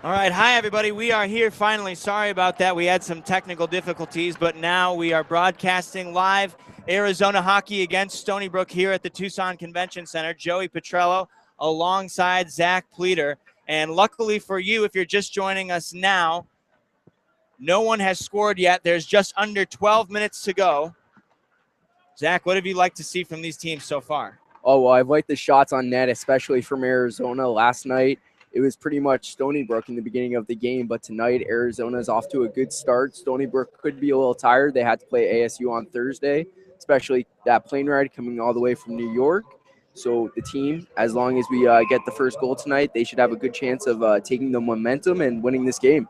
All right, hi everybody. We are here finally. Sorry about that. We had some technical difficulties, but now we are broadcasting live Arizona hockey against Stony Brook here at the Tucson Convention Center. Joey Petrello alongside Zach Pleater. And luckily for you, if you're just joining us now, no one has scored yet. There's just under 12 minutes to go. Zach, what have you liked to see from these teams so far? Oh, well, I've liked the shots on net, especially from Arizona last night. It was pretty much Stony Brook in the beginning of the game, but tonight Arizona's off to a good start. Stony Brook could be a little tired. They had to play ASU on Thursday, especially that plane ride coming all the way from New York. So the team, as long as we get the first goal tonight, they should have a good chance of taking the momentum and winning this game.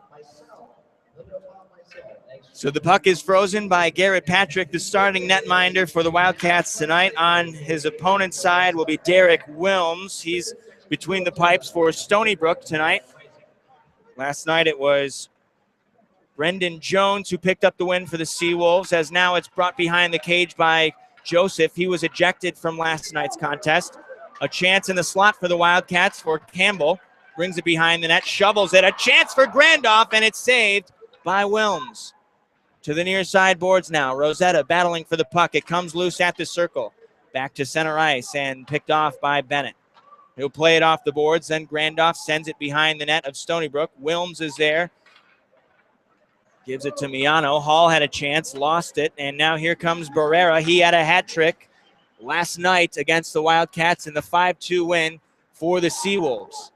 So the puck is frozen by Garrett Patrick, the starting netminder for the Wildcats tonight. On his opponent's side will be Derek Wilms. He's between the pipes for Stony Brook tonight. Last night it was Brendan Jones who picked up the win for the Seawolves, as now it's brought behind the cage by Joseph. He was ejected from last night's contest. A chance in the slot for the Wildcats for Campbell. Brings it behind the net, shovels it. A chance for Grandoff, and it's saved by Wilms. To the near side boards now. Rosetta battling for the puck. It comes loose at the circle. Back to center ice and picked off by Bennett. He'll play it off the boards. Then Grandoff sends it behind the net of Stony Brook. Wilms is there. Gives it to Miano. Hall had a chance, lost it. And now here comes Barrera. He had a hat trick last night against the Wildcats in the 5-2 win for the Seawolves.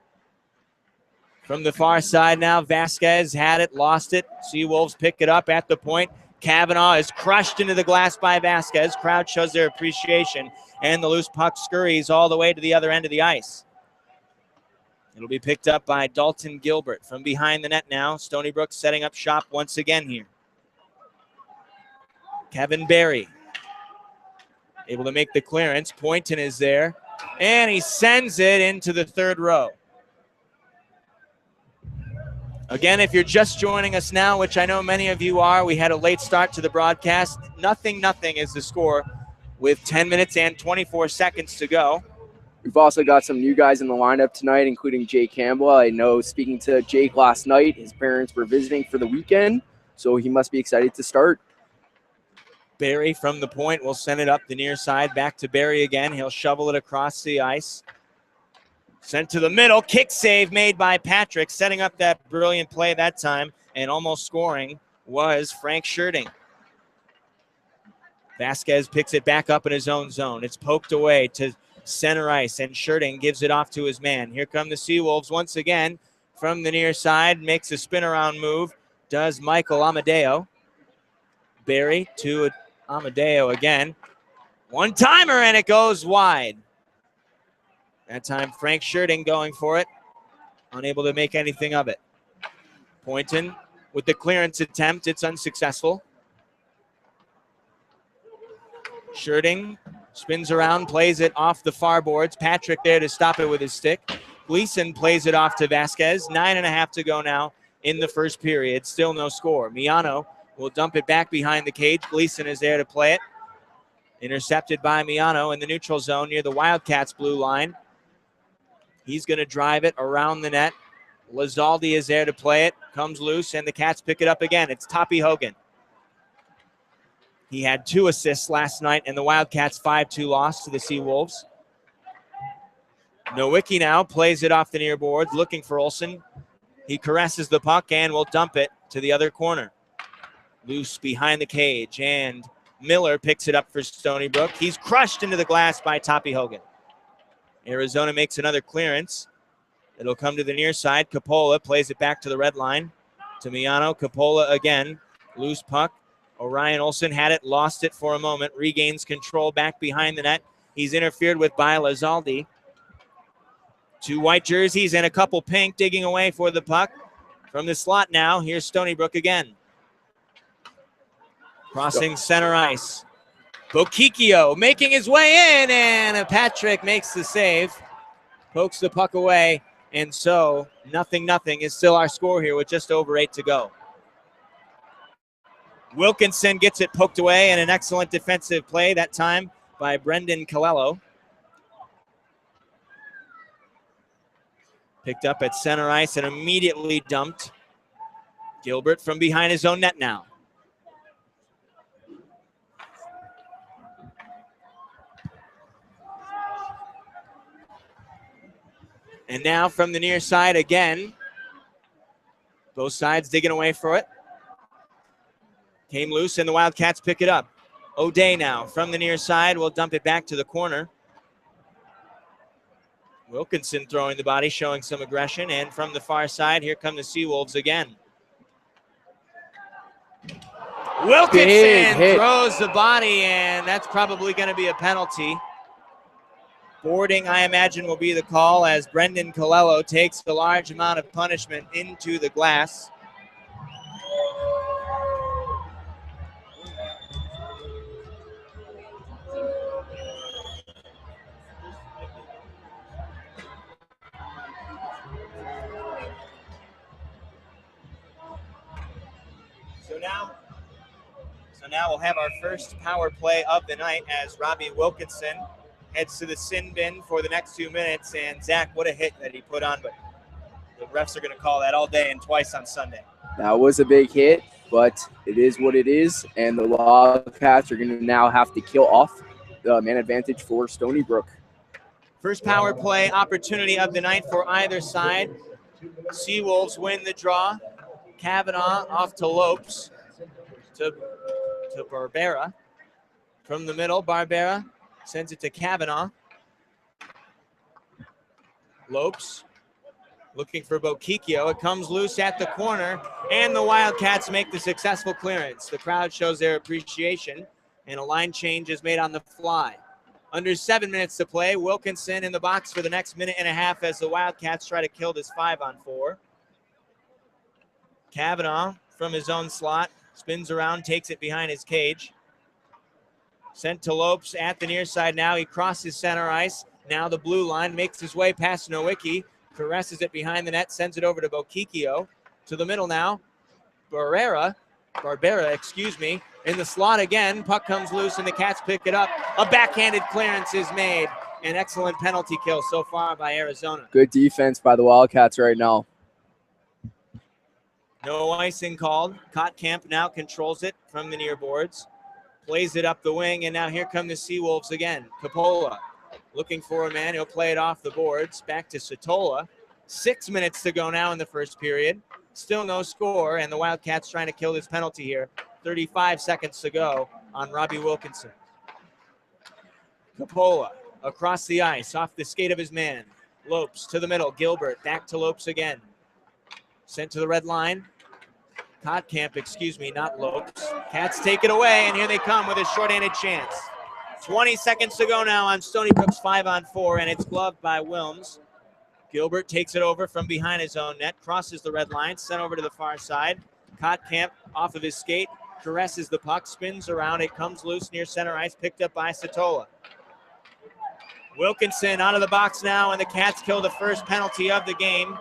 From the far side now, Vasquez had it, lost it. Seawolves pick it up at the point. Kavanaugh is crushed into the glass by Vasquez. Crowd shows their appreciation, and the loose puck scurries all the way to the other end of the ice. It'll be picked up by Dalton Gilbert from behind the net now. Stony Brook setting up shop once again here. Kevin Berry able to make the clearance. Poynton is there, and he sends it into the third row. Again, if you're just joining us now, which I know many of you are, we had a late start to the broadcast. 0-0 is the score with 10 minutes and 24 seconds to go. We've also got some new guys in the lineup tonight, including Jake Campbell. I know, speaking to Jake last night, his parents were visiting for the weekend, so he must be excited to start. Barry from the point will send it up the near side. Back to Barry again. He'll shovel it across the ice. Sent to the middle. Kick save made by Patrick, setting up that brilliant play that time, and almost scoring was Frank Schurting. Vasquez picks it back up in his own zone. It's poked away to center ice, and Schurting gives it off to his man. Here come the Seawolves once again from the near side. Makes a spin around move. Does Michael Amadeo. Barry to Amadeo again. One-timer, and it goes wide. That time, Frank Schurting going for it. Unable to make anything of it. Poynton with the clearance attempt. It's unsuccessful. Schurting spins around, plays it off the far boards. Patrick there to stop it with his stick. Gleason plays it off to Vasquez. 9.5 to go now in the first period. Still no score. Miano will dump it back behind the cage. Gleason is there to play it. Intercepted by Miano in the neutral zone near the Wildcats' blue line. He's going to drive it around the net. Lazaldi is there to play it. Comes loose, and the Cats pick it up again. It's Toppy Hogan. He had 2 assists last night in the Wildcats' 5-2 loss to the Seawolves. Nowicki now plays it off the near boards, looking for Olsen. He caresses the puck and will dump it to the other corner. Loose behind the cage, and Miller picks it up for Stony Brook. He's crushed into the glass by Toppy Hogan. Arizona makes another clearance. It'll come to the near side. Coppola plays it back to the red line. To Miano. Coppola again. Loose puck. Orion Olsen had it, lost it for a moment. Regains control back behind the net. He's interfered with by Lazaldi. 2 white jerseys and a couple pink digging away for the puck. From the slot now, here's Stony Brook again. Crossing center ice. Bokikio making his way in, and Patrick makes the save. Pokes the puck away, and so 0-0 is still our score here with just over 8 to go. Wilkinson gets it poked away, and an excellent defensive play that time by Brendan Colello. Picked up at center ice and immediately dumped. Gilbert from behind his own net now. And now from the near side again. Both sides digging away for it. Came loose and the Wildcats pick it up. O'Day now from the near side will dump it back to the corner. Wilkinson throwing the body, showing some aggression. And from the far side, here come the Seawolves again. Wilkinson throws the body, and that's probably going to be a penalty. Boarding, I imagine, will be the call as Brendan Colello takes a large amount of punishment into the glass. So now we'll have our first power play of the night as Robbie Wilkinson heads to the sin bin for the next 2 minutes. And Zach, what a hit that he put on, but the refs are going to call that all day and twice on Sunday. That was a big hit, but it is what it is, and the Wildcats are going to now have to kill off the man advantage for Stony Brook. First power play opportunity of the night for either side. Seawolves win the draw. Kavanaugh off to Lopes to Barbera. From the middle, Barbera sends it to Kavanaugh. Lopes looking for Bokikio. It comes loose at the corner, and the Wildcats make the successful clearance. The crowd shows their appreciation, and a line change is made on the fly. Under 7 minutes to play, Wilkinson in the box for the next minute and a half as the Wildcats try to kill this 5-on-4. Kavanaugh from his own slot spins around, takes it behind his cage. Sent to Lopes at the near side now. He crosses center ice. Now the blue line, makes his way past Nowicki, caresses it behind the net, sends it over to Bokikio. To the middle now. Barbera, in the slot again. Puck comes loose and the Cats pick it up. A backhanded clearance is made. An excellent penalty kill so far by Arizona. Good defense by the Wildcats right now. No icing called. Kottkamp now controls it from the near boards. Plays it up the wing, and now here come the Seawolves again. Coppola looking for a man. He'll play it off the boards. Back to Satola. 6 minutes to go now in the first period. Still no score, and the Wildcats trying to kill this penalty here. 35 seconds to go on Robbie Wilkinson. Coppola across the ice, off the skate of his man. Lopes to the middle. Gilbert back to Lopes again. Sent to the red line. Kottkamp, not Lopes. Cats take it away, and here they come with a shorthanded chance. 20 seconds to go now on Stony Brook's 5-on-4, and it's gloved by Wilms. Gilbert takes it over from behind his own net, crosses the red line, sent over to the far side. Kottkamp off of his skate, caresses the puck, spins around. It comes loose near center ice, picked up by Satola. Wilkinson out of the box now, and the Cats kill the first penalty of the game.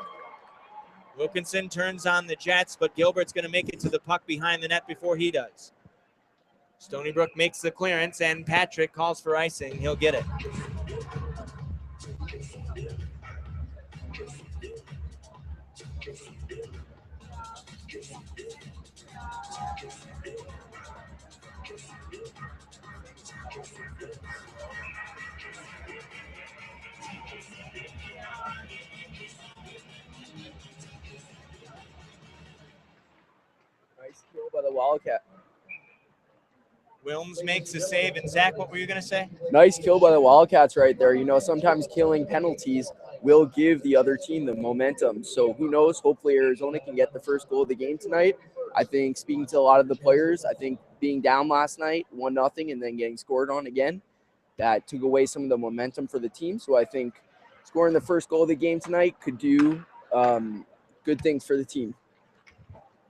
Wilkinson turns on the Jets, but Gilbert's going to make it to the puck behind the net before he does. Stony Brook makes the clearance, and Patrick calls for icing. He'll get it. Nice kill by the Wildcat. Wilms makes a save. And Zach, what were you going to say? Nice kill by the Wildcats right there. You know, sometimes killing penalties will give the other team the momentum. So who knows? Hopefully Arizona can get the first goal of the game tonight. I think speaking to a lot of the players, I think being down last night, 1-0, and then getting scored on again, that took away some of the momentum for the team. So I think scoring the first goal of the game tonight could do good things for the team.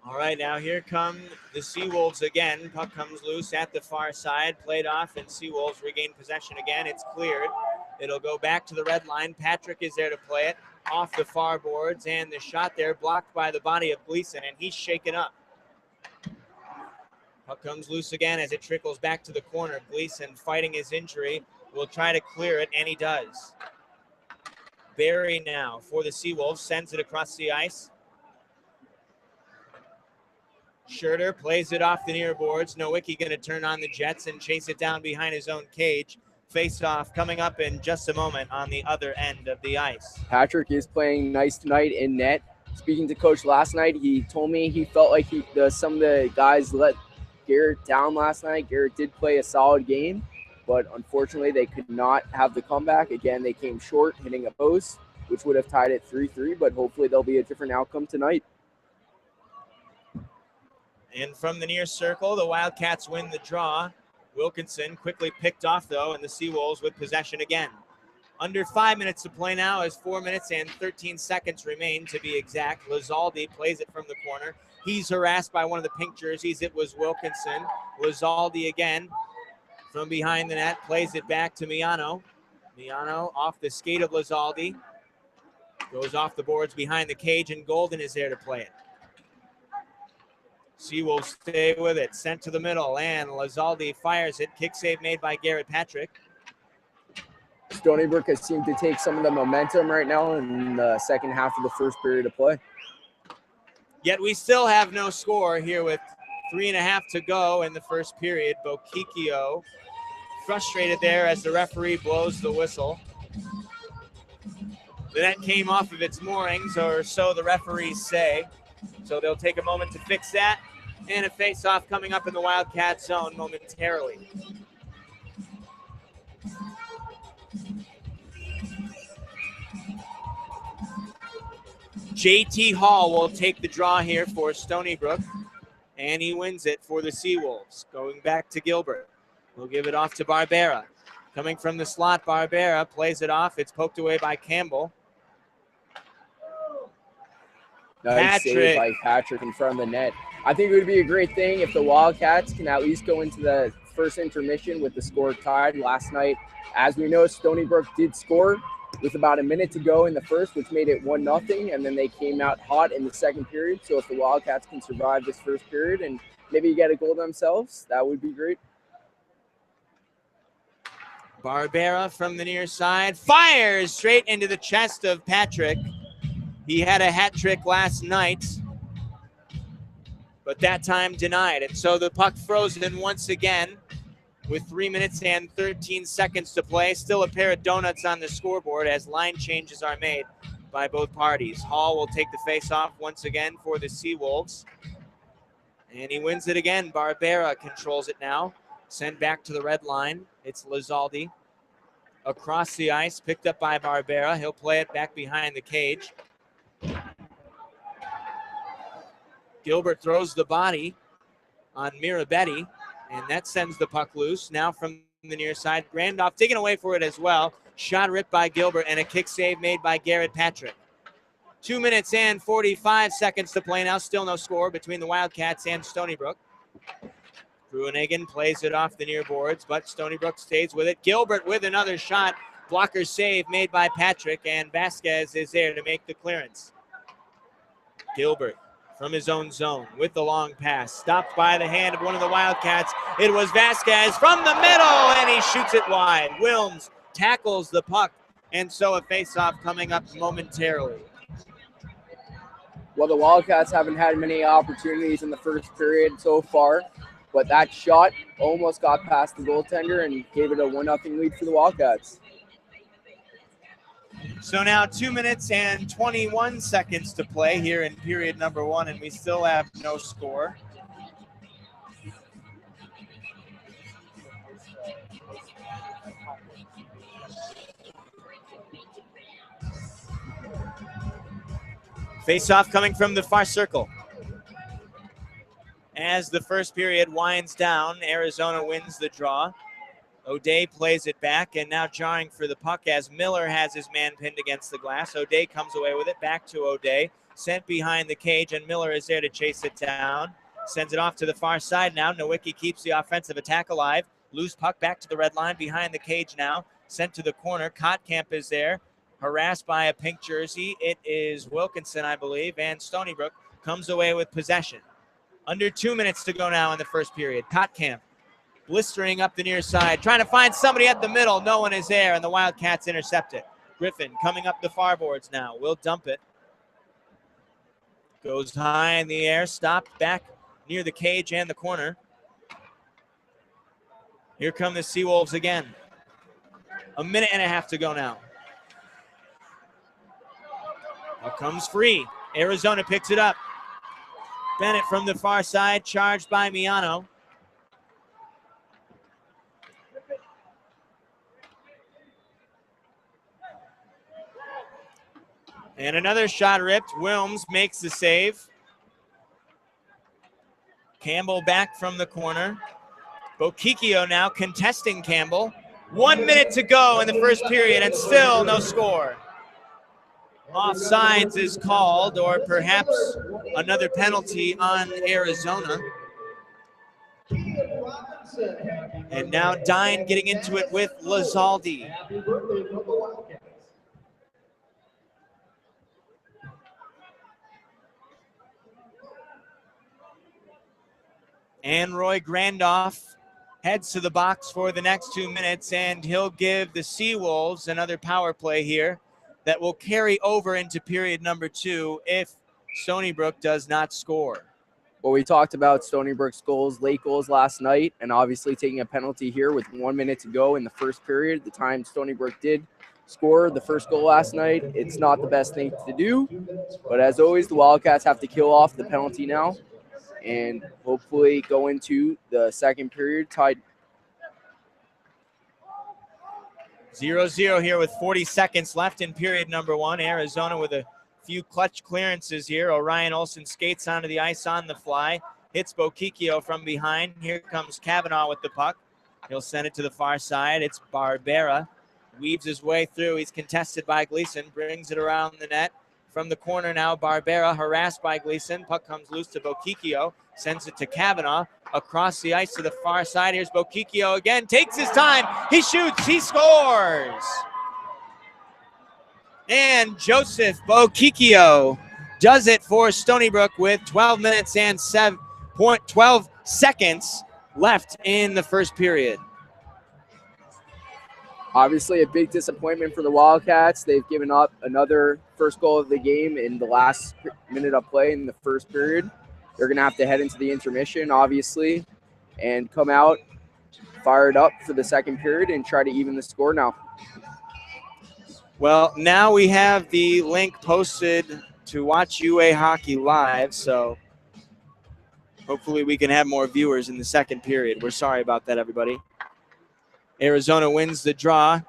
All right, now here come the Seawolves again. Puck comes loose at the far side, played off, and Seawolves regain possession again. It's cleared. It'll go back to the red line. Patrick is there to play it off the far boards, and the shot there blocked by the body of Gleason, and he's shaken up. Puck comes loose again as it trickles back to the corner. Gleason, fighting his injury, will try to clear it, and he does. Barry now for the Seawolves, sends it across the ice. Schurter plays it off the near boards. Nowicki going to turn on the Jets and chase it down behind his own cage. Face-off coming up in just a moment on the other end of the ice. Patrick is playing nice tonight in net. Speaking to Coach last night, he told me he felt like some of the guys let Garrett down last night. Garrett did play a solid game, but unfortunately they could not have the comeback. Again, they came short, hitting a post, which would have tied it 3-3, but hopefully there'll be a different outcome tonight. And from the near circle, the Wildcats win the draw. Wilkinson quickly picked off, though, and the Seawolves with possession again. Under 5 minutes to play now, as 4 minutes and 13 seconds remain to be exact. Lizaldi plays it from the corner. He's harassed by one of the pink jerseys. It was Wilkinson. Lizaldi again from behind the net, plays it back to Miano. Miano off the skate of Lizaldi. Goes off the boards behind the cage, and Golden is there to play it. Seawolves stay with it, sent to the middle, and Lizaldi fires it. Kick save made by Garrett Patrick. Stony Brook has seemed to take some of the momentum right now in the second half of the first period of play. Yet we still have no score here with 3.5 to go in the first period. Bokikio frustrated there as the referee blows the whistle. The net came off of its moorings, or so the referees say. So they'll take a moment to fix that. And a face-off coming up in the Wildcat zone momentarily. JT Hall will take the draw here for Stony Brook, and he wins it for the Seawolves. Going back to Gilbert. We'll give it off to Barbera. Coming from the slot, Barbera plays it off. It's poked away by Campbell. Nice save by Patrick in front of the net. I think it would be a great thing if the Wildcats can at least go into the first intermission with the score tied. Last night, as we know, Stony Brook did score with about a minute to go in the first, which made it 1-0, and then they came out hot in the second period. So if the Wildcats can survive this first period and maybe get a goal themselves, that would be great. Barbera from the near side fires straight into the chest of Patrick. He had a hat trick last night, but that time denied. And so the puck frozen once again with 3 minutes and 13 seconds to play. Still a pair of donuts on the scoreboard as line changes are made by both parties. Hall will take the face-off once again for the Seawolves. And he wins it again. Barbera controls it now. Sent back to the red line. It's Lizaldi. Across the ice, picked up by Barbera. He'll play it back behind the cage. Gilbert throws the body on Mirabetti, and that sends the puck loose. Now from the near side, Randolph taken away for it as well. Shot ripped by Gilbert, and a kick save made by Garrett Patrick. 2 minutes and 45 seconds to play now. Still no score between the Wildcats and Stony Brook. Grueningen plays it off the near boards, but Stony Brook stays with it. Gilbert with another shot. Blocker save made by Patrick, and Vasquez is there to make the clearance. Gilbert from his own zone with the long pass. Stopped by the hand of one of the Wildcats. It was Vasquez from the middle, and he shoots it wide. Wilms tackles the puck, and so a face-off coming up momentarily. Well, the Wildcats haven't had many opportunities in the first period so far, but that shot almost got past the goaltender and gave it a 1-0 lead for the Wildcats. So now 2 minutes and 21 seconds to play here in period number one, and we still have no score. Face-off coming from the far circle. As the first period winds down, Arizona wins the draw. O'Day plays it back, and now jarring for the puck as Miller has his man pinned against the glass. O'Day comes away with it, back to O'Day, sent behind the cage, and Miller is there to chase it down. Sends it off to the far side now. Nowicki keeps the offensive attack alive. Loose puck back to the red line behind the cage now. Sent to the corner. Kottkamp is there, harassed by a pink jersey. It is Wilkinson, I believe, and Stony Brook comes away with possession. Under 2 minutes to go now in the first period. Kottkamp blistering up the near side, trying to find somebody at the middle. No one is there, and the Wildcats intercept it. Griffin coming up the far boards now. Will dump it. Goes high in the air, stopped back near the cage and the corner. Here come the Seawolves again. A minute and a half to go now. Out comes free. Arizona picks it up. Bennett from the far side, charged by Miano. And another shot ripped. Wilms makes the save. Campbell back from the corner. Bokikio now contesting Campbell. 1 minute to go in the first period and still no score. Offsides is called, or perhaps another penalty on Arizona. And now Dine getting into it with Lazaldi. And Roy Grandoff heads to the box for the next 2 minutes, and he'll give the Seawolves another power play here that will carry over into period number 2 if Stony Brook does not score. Well, we talked about Stony Brook's goals, late goals last night, and obviously taking a penalty here with 1 minute to go in the first period. The time Stony Brook did score the first goal last night, it's not the best thing to do. But as always, the Wildcats have to kill off the penalty now and hopefully go into the second period tied. 0-0 here with 40 seconds left in period number 1. Arizona with a few clutch clearances here. Orion Olsen skates onto the ice on the fly. Hits Bokikio from behind. Here comes Kavanaugh with the puck. He'll send it to the far side. It's Barbera. Weaves his way through. He's contested by Gleason. Brings it around the net. From the corner now, Barbera harassed by Gleason. Puck comes loose to Bokikio. Sends it to Kavanaugh. Across the ice to the far side. Here's Bokikio again. Takes his time. He shoots. He scores. And Joseph Bokikio does it for Stony Brook with 12 minutes and 7.12 seconds left in the first period. Obviously a big disappointment for the Wildcats. They've given up another first goal of the game in the last minute of play in the first period. They're going to have to head into the intermission, obviously, and come out fired up for the second period and try to even the score now. Well, now we have the link posted to watch UA Hockey live, so hopefully we can have more viewers in the second period. We're sorry about that, everybody. Arizona wins the draw.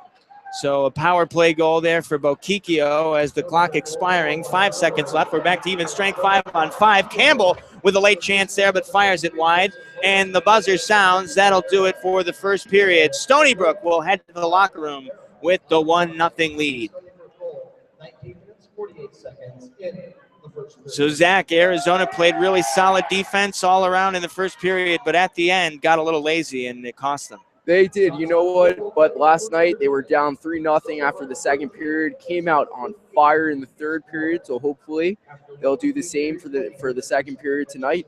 So a power play goal there for Bokikio as the clock expiring. 5 seconds left. We're back to even strength, 5-on-5. Campbell with a late chance there, but fires it wide. And the buzzer sounds. That'll do it for the first period. Stony Brook will head to the locker room with the 1-0 lead. So, Zach, Arizona played really solid defense all around in the first period, but at the end got a little lazy, and it cost them. They did, you know what? But last night they were down 3-0 after the second period, came out on fire in the third period. So hopefully they'll do the same for the second period tonight.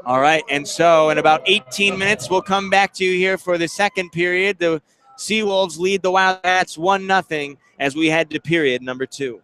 All right, and so in about 18 minutes, we'll come back to you here for the second period. The Seawolves lead the Wildcats 1-0 as we head to period number 2.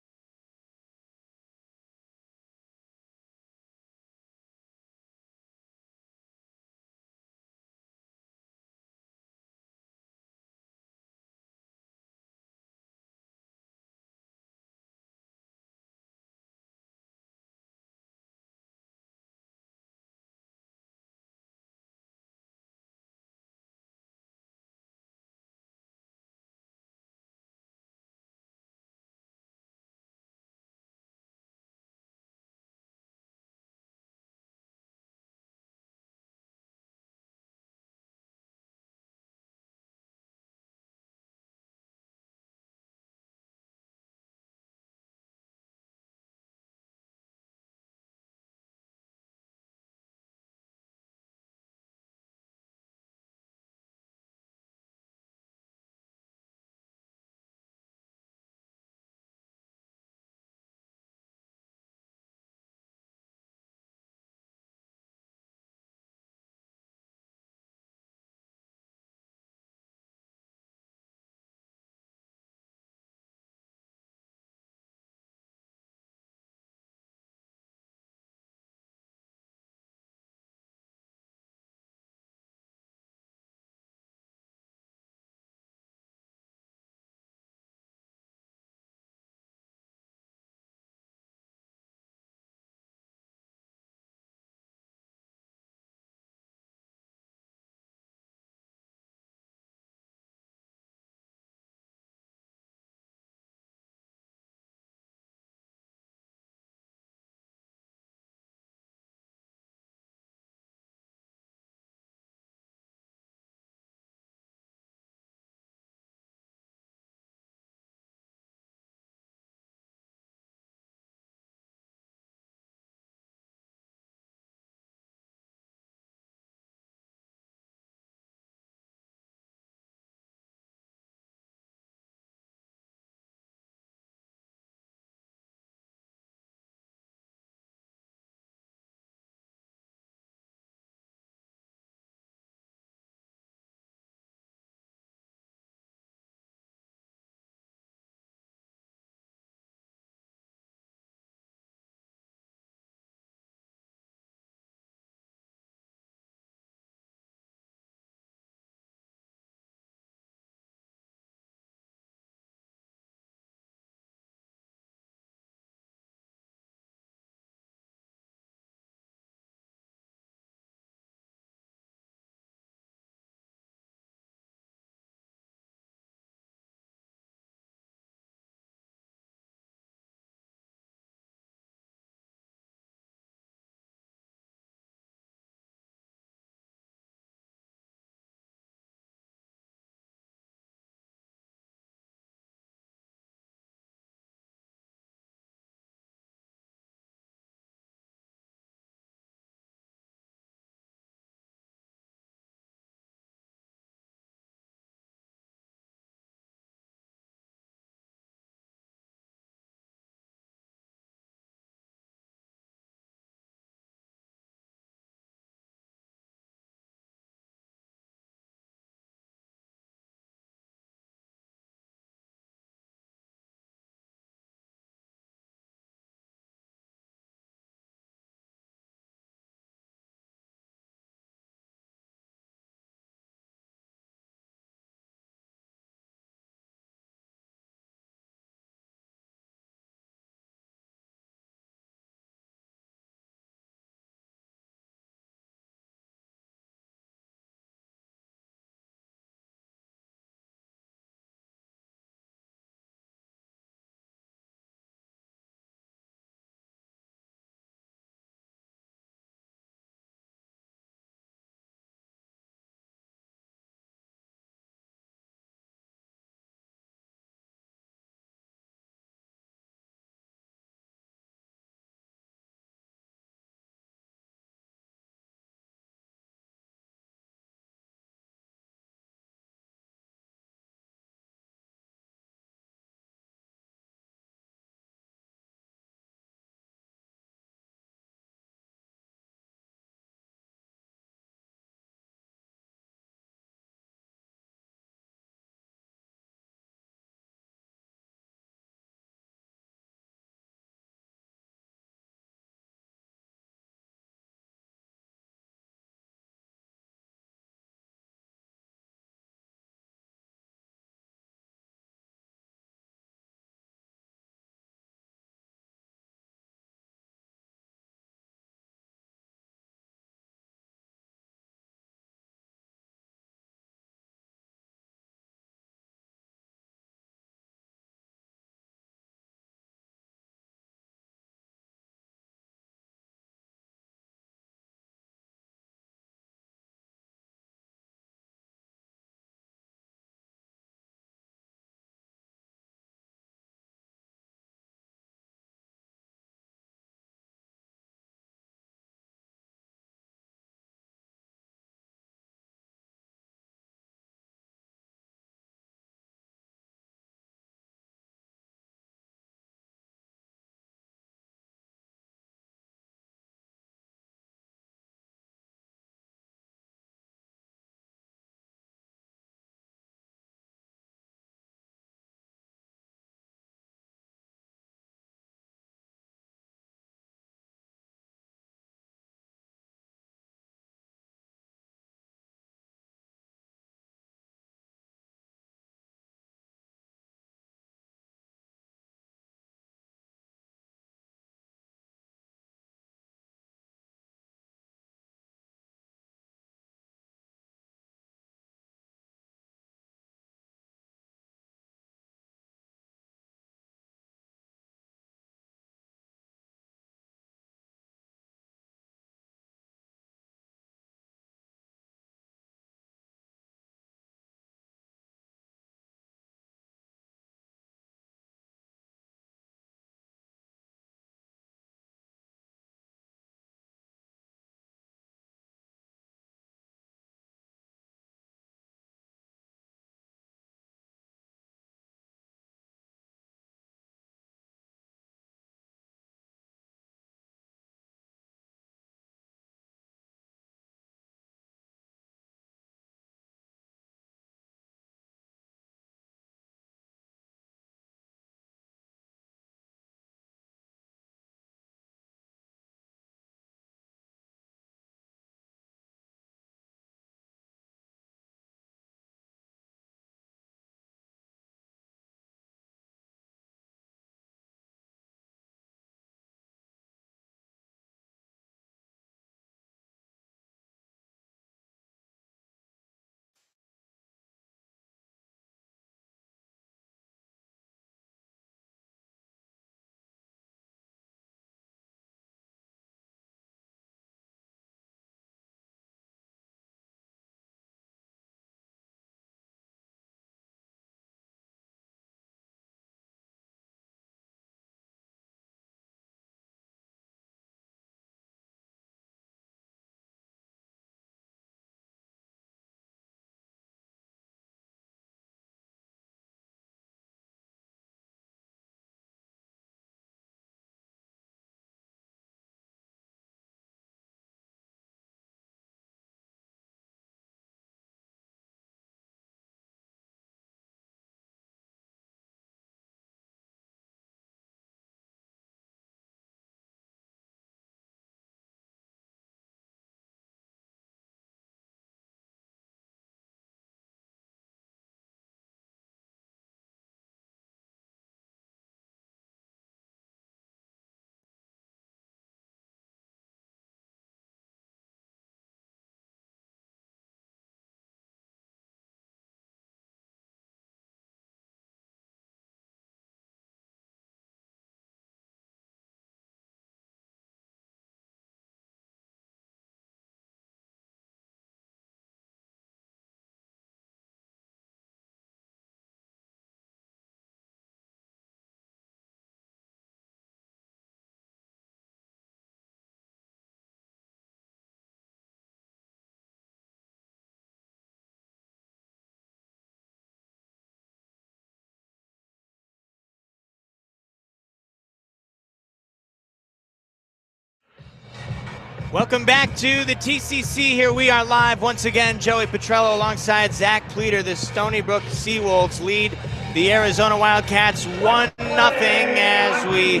Welcome back to the TCC. Here we are live once again. Joey Petrello alongside Zach Pleater. The Stony Brook Seawolves lead the Arizona Wildcats 1-0 as we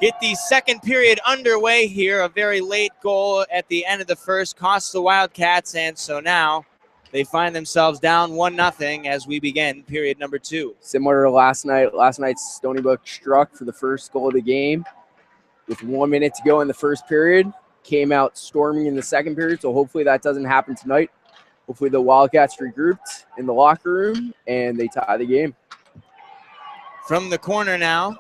get the second period underway here. A very late goal at the end of the first cost the Wildcats, and so now they find themselves down 1-0 as we begin period number 2. Similar to last night. Last night, Stony Brook struck for the first goal of the game with 1 minute to go in the first period. Came out storming in the second period, so hopefully that doesn't happen tonight. Hopefully the Wildcats regrouped in the locker room and they tie the game. From the corner now,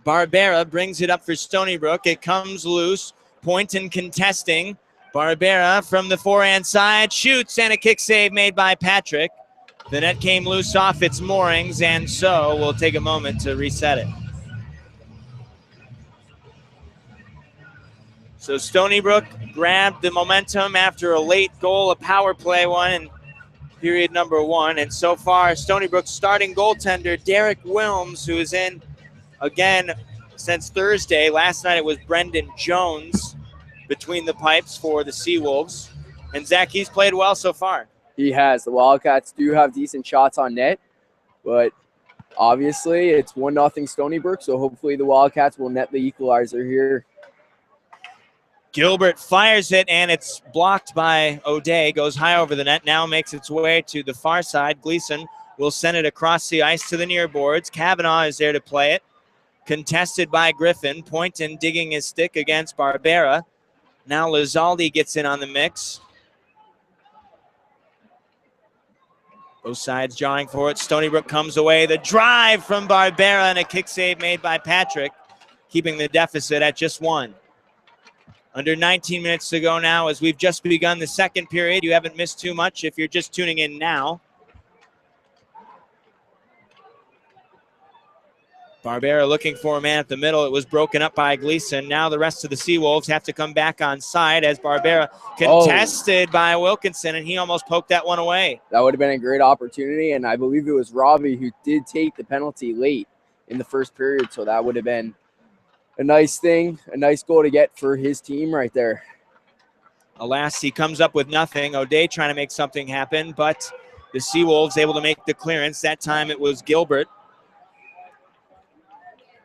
Barbera brings it up for Stony Brook. It comes loose. Poynton contesting. Barbera from the forehand side shoots, and a kick save made by Patrick. The net came loose off its moorings, and so we'll take a moment to reset it. So Stony Brook grabbed the momentum after a late goal, a power play one in period number 1. And so far, Stony Brook's starting goaltender, Derek Wilms, who is in again since Thursday. Last night it was Brendan Jones between the pipes for the Seawolves. And Zach, he's played well so far. He has. The Wildcats do have decent shots on net, but obviously it's 1-0 Stony Brook, so hopefully the Wildcats will net the equalizer here. Gilbert fires it, and it's blocked by O'Day. Goes high over the net, now makes its way to the far side. Gleason will send it across the ice to the near boards. Kavanaugh is there to play it. Contested by Griffin. Poynton digging his stick against Barbera. Now Lizaldi gets in on the mix. Both sides jawing for it. Stony Brook comes away. The drive from Barbera and a kick save made by Patrick, keeping the deficit at just 1. Under 19 minutes to go now as we've just begun the second period. You haven't missed too much if you're just tuning in now. Barbera looking for a man at the middle. It was broken up by Gleason. Now the rest of the Seawolves have to come back on side as Barbera contested by Wilkinson, and he almost poked that one away. That would have been a great opportunity, and I believe it was Robbie who did take the penalty late in the first period, so that would have been a nice thing, a nice goal to get for his team right there. Alas, he comes up with nothing. O'Day trying to make something happen, but the Seawolves able to make the clearance. That time it was Gilbert.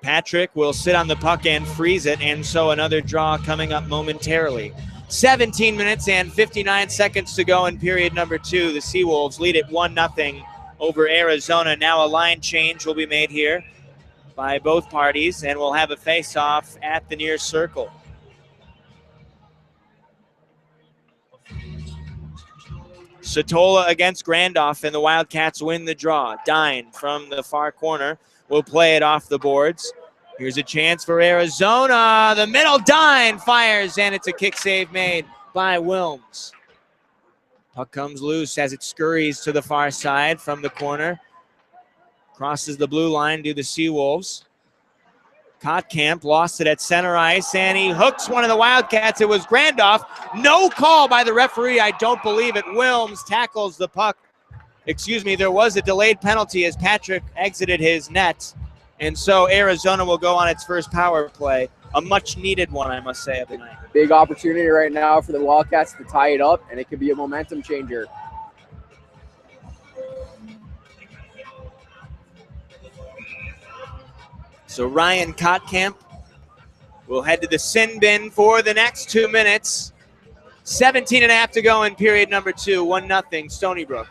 Patrick will sit on the puck and freeze it, and so another draw coming up momentarily. 17 minutes and 59 seconds to go in period number 2. The Seawolves lead it 1-0 over Arizona. Now a line change will be made here by both parties, and we'll have a face-off at the near circle. Satola against Grandoff, and the Wildcats win the draw. Dine from the far corner will play it off the boards. Here's a chance for Arizona. The middle, Dine fires, and it's a kick save made by Wilms. Puck comes loose as it scurries to the far side from the corner. Crosses the blue line to the Seawolves. Kotkamp lost it at center ice, and he hooks one of the Wildcats. It was Grandoff. No call by the referee. I don't believe it. Wilms tackles the puck. Excuse me, there was a delayed penalty as Patrick exited his net. And so Arizona will go on its first power play. A much-needed one, I must say, of the night. Big opportunity right now for the Wildcats to tie it up, and it could be a momentum changer. So Ryan Kotkamp will head to the sin bin for the next 2 minutes. 17 and a half to go in period number 2. 1-0 Stony Brook.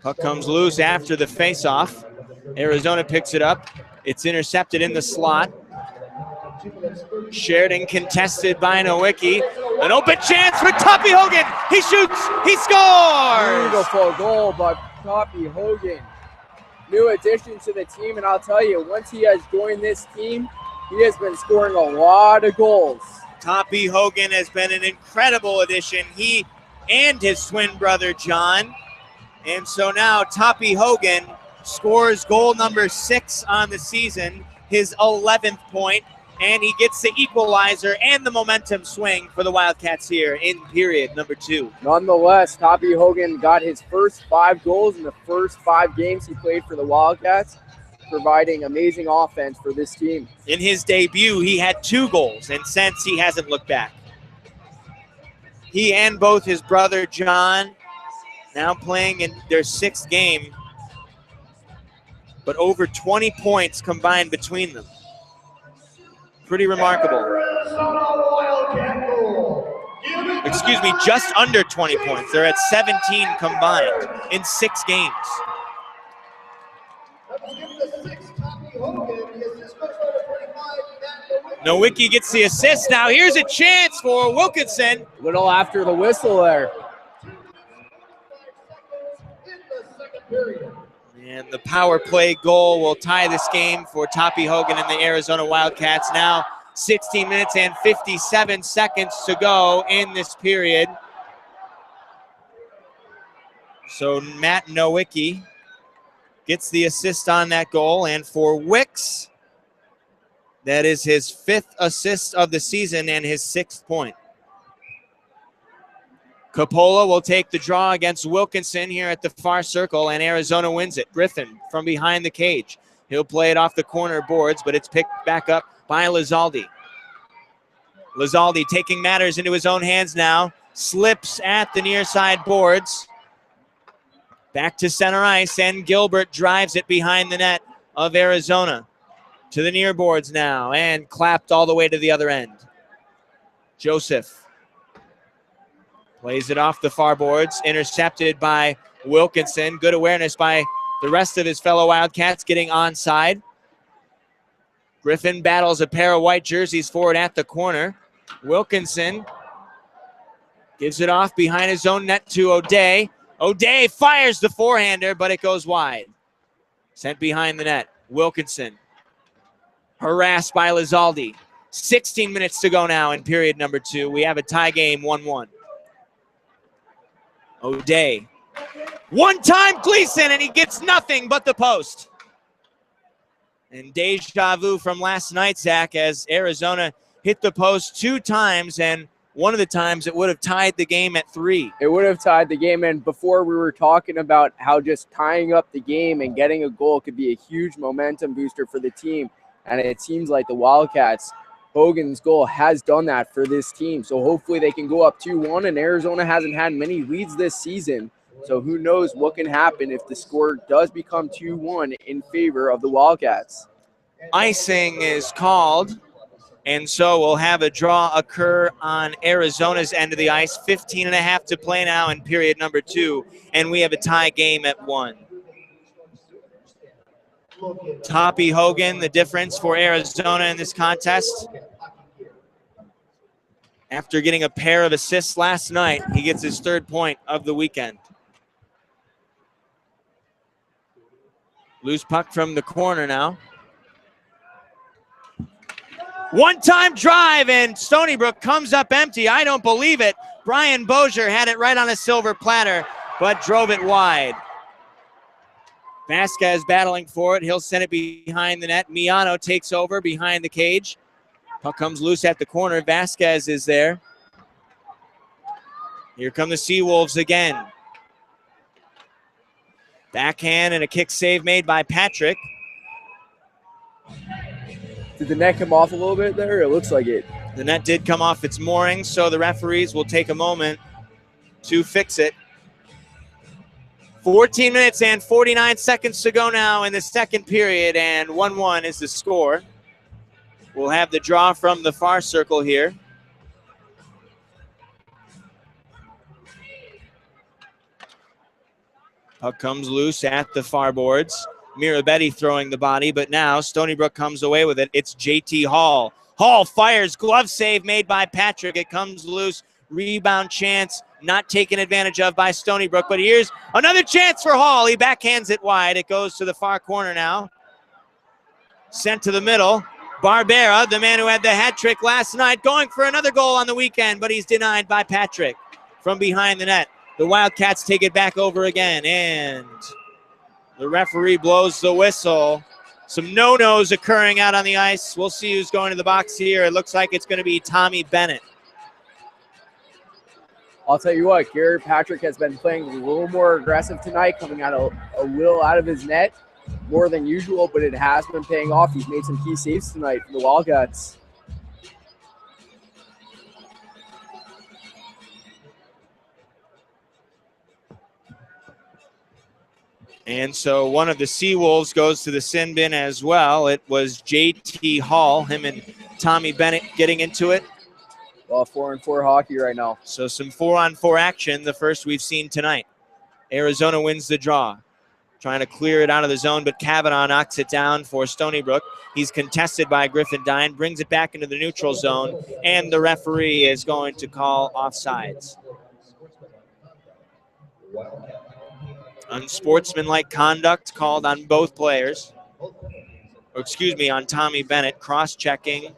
Puck comes loose after the faceoff. Arizona picks it up. It's intercepted in the slot. Sheridan contested by Nowicki. An open chance for Toppy Hogan. He shoots. He scores. Beautiful goal by Toppy Hogan. New addition to the team, and I'll tell you, once he has joined this team, he has been scoring a lot of goals. Toppy Hogan has been an incredible addition. He and his twin brother, John. And so now Toppy Hogan scores goal number 6 on the season, his 11th point, and he gets the equalizer and the momentum swing for the Wildcats here in period number 2. Nonetheless, Toppy Hogan got his first 5 goals in the first 5 games he played for the Wildcats. providing amazing offense for this team. In his debut, he had 2 goals, and since he hasn't looked back. He and both his brother John now playing in their 6th game, but over 20 points combined between them. Pretty remarkable. Excuse me, just under 20 points. They're at 17 combined in 6 games. Nowicki gets the assist now. Here's a chance for Wilkinson. Little after the whistle there. And the power play goal will tie this game for Toppy Hogan and the Arizona Wildcats. Now 16 minutes and 57 seconds to go in this period. So Matt Nowicki gets the assist on that goal. And for Wicks, that is his 5th assist of the season and his 6th point. Coppola will take the draw against Wilkinson here at the far circle, and Arizona wins it. Griffin from behind the cage. He'll play it off the corner boards, but it's picked back up by Lizaldi. Lizaldi taking matters into his own hands now. Slips at the near side boards. Back to center ice, and Gilbert drives it behind the net of Arizona. To the near boards now, and clapped all the way to the other end. Joseph plays it off the far boards, intercepted by Wilkinson. Good awareness by the rest of his fellow Wildcats getting onside. Griffin battles a pair of white jerseys forward at the corner. Wilkinson gives it off behind his own net to O'Day. O'Day fires the forehander, but it goes wide. Sent behind the net. Wilkinson harassed by Lizaldi. 16 minutes to go now in period number 2. We have a tie game, 1-1. O'Day. One-time Gleason, and he gets nothing but the post. And deja vu from last night, Zach, as Arizona hit the post 2 times, and one of the times it would have tied the game at 3. It would have tied the game, and before we were talking about how just tying up the game and getting a goal could be a huge momentum booster for the team, and it seems like the Wildcats, Hogan's goal has done that for this team. So hopefully they can go up 2-1, and Arizona hasn't had many leads this season. So who knows what can happen if the score does become 2-1 in favor of the Wildcats. Icing is called, and so we'll have a draw occur on Arizona's end of the ice. 15.5 to play now in period number 2, and we have a tie game at 1. Toppy Hogan, the difference for Arizona in this contest. After getting a pair of assists last night, he gets his 3rd point of the weekend. Loose puck from the corner now. One-time drive, and Stony Brook comes up empty. I don't believe it. Brian Bozier had it right on a silver platter, but drove it wide. Vasquez battling for it. He'll send it behind the net. Miano takes over behind the cage. Puck comes loose at the corner. Vasquez is there. Here come the Seawolves again. Backhand and a kick save made by Patrick. Did the net come off a little bit there? It looks like it. The net did come off its moorings, so the referees will take a moment to fix it. 14 minutes and 49 seconds to go now in the 2nd period, and 1-1 is the score. We'll have the draw from the far circle here. Puck comes loose at the far boards. Mirabetti throwing the body, but now Stony Brook comes away with it. It's JT Hall. Hall fires, glove save made by Patrick. It comes loose, rebound chance, not taken advantage of by Stony Brook, but here's another chance for Hall. He backhands it wide. It goes to the far corner now. Sent to the middle. Barbera, the man who had the hat trick last night, going for another goal on the weekend, but he's denied by Patrick from behind the net. The Wildcats take it back over again, and the referee blows the whistle. Some no-nos occurring out on the ice. We'll see who's going to the box here. It looks like it's going to be Tommy Bennett. I'll tell you what, Garrett Patrick has been playing a little more aggressive tonight, coming out a little out of his net. more than usual, but it has been paying off. He's made some key saves tonight for the Wildcats. And so one of the Seawolves goes to the sin bin as well. It was J.T. Hall, him and Tommy Bennett getting into it. Well, 4-on-4 hockey right now. So some 4-on-4 action, the first we've seen tonight. Arizona wins the draw. Trying to clear it out of the zone, but Kavanaugh knocks it down for Stony Brook. He's contested by Griffin Dine, brings it back into the neutral zone, and the referee is going to call offsides. Unsportsmanlike conduct called on both players. Or excuse me, on Tommy Bennett, cross-checking.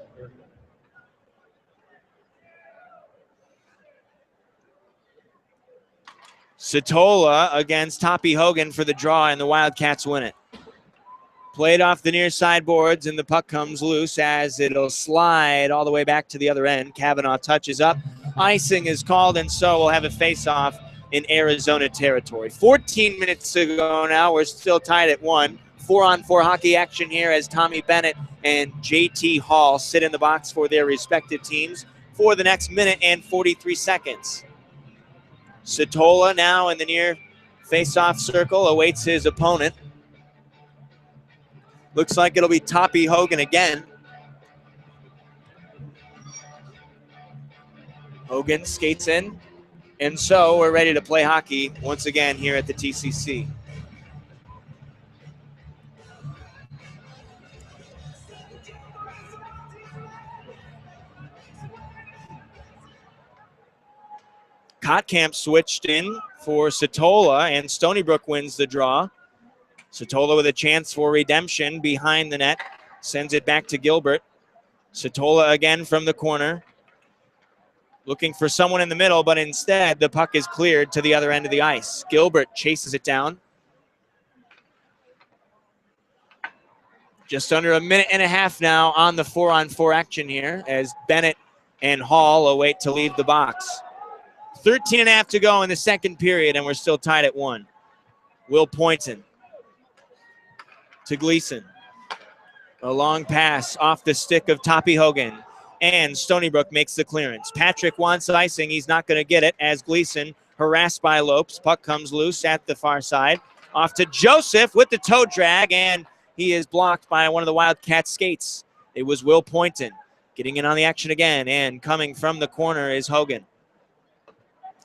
Satola against Toppy Hogan for the draw, and the Wildcats win it. Played off the near side boards, and the puck comes loose as it'll slide all the way back to the other end. Kavanaugh touches up. Icing is called, and so we'll have a face-off in Arizona territory. 14 minutes to go now. We're still tied at 1. 4-on-4 hockey action here as Tommy Bennett and J.T. Hall sit in the box for their respective teams for the next minute and 43 seconds. Satola now in the near face-off circle awaits his opponent. Looks like it'll be Toppy Hogan again. Hogan skates in. And so we're ready to play hockey once again here at the TCC. Kotkamp switched in for Satola, and Stony Brook wins the draw. Satola with a chance for redemption behind the net. Sends it back to Gilbert. Satola again from the corner. Looking for someone in the middle, but instead the puck is cleared to the other end of the ice. Gilbert chases it down. Just under a minute and a half now on the 4-on-4 action here as Bennett and Hall await to leave the box. 13 and a half to go in the second period, and we're still tied at 1. Will Poynton to Gleason. A long pass off the stick of Toppy Hogan, and Stony Brook makes the clearance. Patrick wants icing. He's not going to get it as Gleason harassed by Lopes. Puck comes loose at the far side. Off to Joseph with the toe drag, and he is blocked by one of the Wildcats skates. It was Will Poynton getting in on the action again, and coming from the corner is Hogan.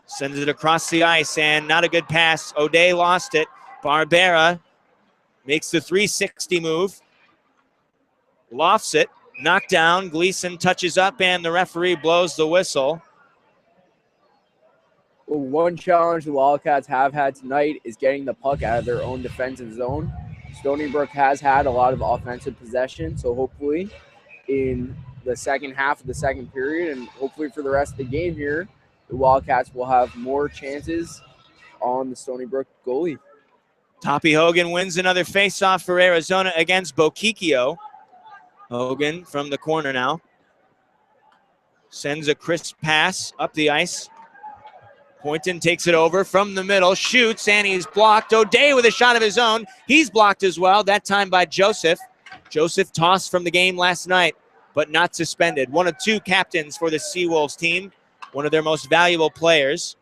Sends it across the ice, and not a good pass. O'Day lost it. Barbera makes the 360 move. Lofts it. Knocked down. Gleason touches up, and the referee blows the whistle. Well, one challenge the Wildcats have had tonight is getting the puck out of their own defensive zone. Stony Brook has had a lot of offensive possession, so hopefully in the second half of the second period and hopefully for the rest of the game here, the Wildcats will have more chances on the Stony Brook goalie. Toppy Hogan wins another faceoff for Arizona against Bokikio. Hogan from the corner now. Sends a crisp pass up the ice. Poynton takes it over from the middle, shoots, and he's blocked. O'Day with a shot of his own. He's blocked as well, that time by Joseph. Joseph tossed from the game last night, but not suspended. One of two captains for the Seawolves team, one of their most valuable players.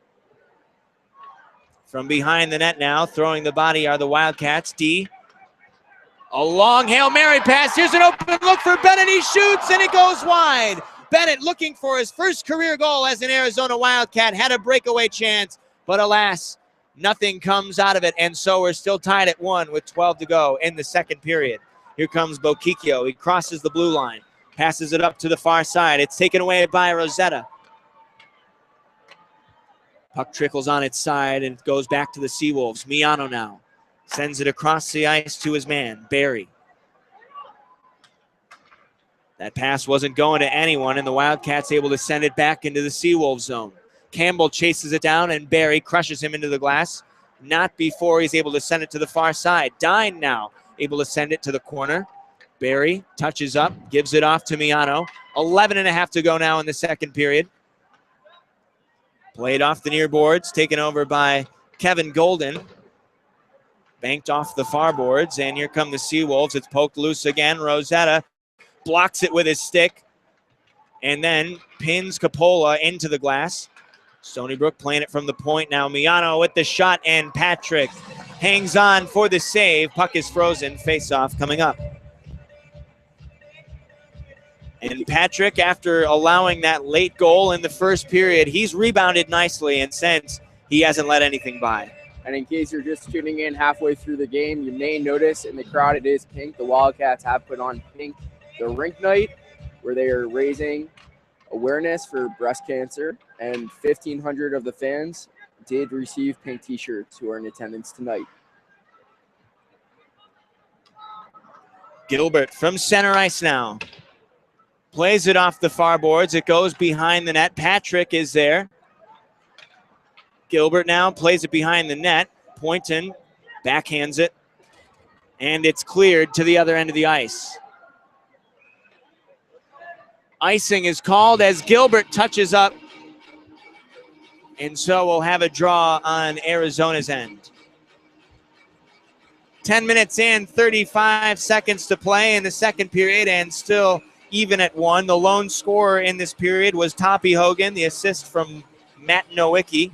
From behind the net now, throwing the body are the Wildcats. D. A long Hail Mary pass. Here's an open look for Bennett. He shoots, and it goes wide. Bennett looking for his first career goal as an Arizona Wildcat. Had a breakaway chance, but alas, nothing comes out of it. And so we're still tied at 1 with 12 to go in the second period. Here comes Bokikio. He crosses the blue line. Passes it up to the far side. It's taken away by Rosetta. Puck trickles on its side and goes back to the Seawolves. Miano now sends it across the ice to his man, Barry. That pass wasn't going to anyone, and the Wildcats able to send it back into the Seawolves zone. Campbell chases it down, and Barry crushes him into the glass. Not before he's able to send it to the far side. Dine now able to send it to the corner. Barry touches up, gives it off to Miano. 11 and a half to go now in the second period. Played off the near boards, taken over by Kevin Golden. Banked off the far boards, and here come the Seawolves. It's poked loose again. Rosetta blocks it with his stick and then pins Capola into the glass. Stony Brook playing it from the point now. Miano with the shot, and Patrick hangs on for the save. Puck is frozen. Face-off coming up. And Patrick, after allowing that late goal in the first period, he's rebounded nicely, and since he hasn't let anything by. And in case you're just tuning in halfway through the game, you may notice in the crowd it is pink. The Wildcats have put on pink the rink night, where they are raising awareness for breast cancer, and 1,500 of the fans did receive pink t-shirts who are in attendance tonight. Gilbert from center ice now. Plays it off the far boards. It goes behind the net. Patrick is there. Gilbert now plays it behind the net. Poynton backhands it, and it's cleared to the other end of the ice. Icing is called as Gilbert touches up, and so we'll have a draw on Arizona's end. 10 minutes and 35 seconds to play in the second period, and still even at 1. The lone scorer in this period was Toppy Hogan, the assist from Matt Nowicki.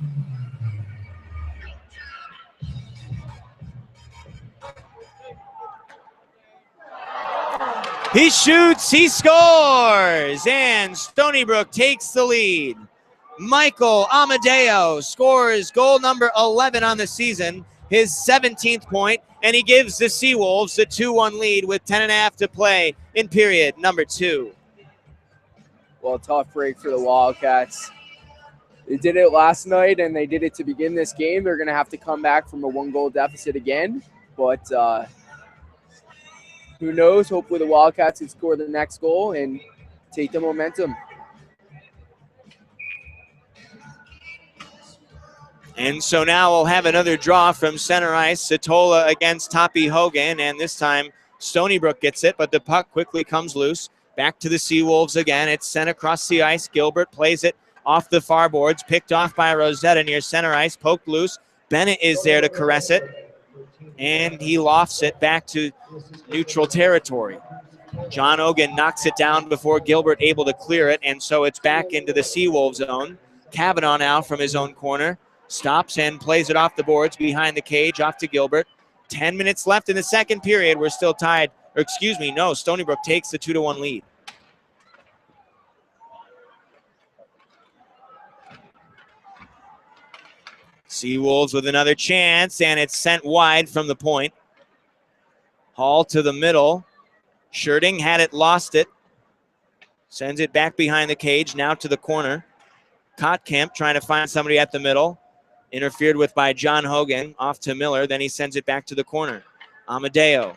He shoots, he scores, and Stony Brook takes the lead. Michael Amadeo scores goal number 11 on the season, his 17th point, and he gives the Seawolves the 2-1 lead with 10.5 to play in period number 2. Well, tough break for the Wildcats. They did it last night, and they did it to begin this game. They're going to have to come back from a 1-goal deficit again, but who knows? Hopefully the Wildcats can score the next goal and take the momentum. And so now we'll have another draw from center ice. Satola against Toppy Hogan, and this time Stony Brook gets it, but the puck quickly comes loose. Back to the Seawolves again. It's sent across the ice. Gilbert plays it off the far boards, picked off by Rosetta near center ice, poked loose. Bennett is there to caress it, and he lofts it back to neutral territory. John Hogan knocks it down before Gilbert able to clear it, and so it's back into the Seawolves zone. Kavanaugh now from his own corner stops and plays it off the boards behind the cage, off to Gilbert. 10 minutes left in the second period. We're still tied. Or excuse me, no, Stony Brook takes the 2-1 lead. Seawolves with another chance, and it's sent wide from the point. Hall to the middle. Schurting had it, lost it. Sends it back behind the cage, now to the corner. Kottkamp trying to find somebody at the middle. Interfered with by John Hogan, off to Miller. Then he sends it back to the corner. Amadeo,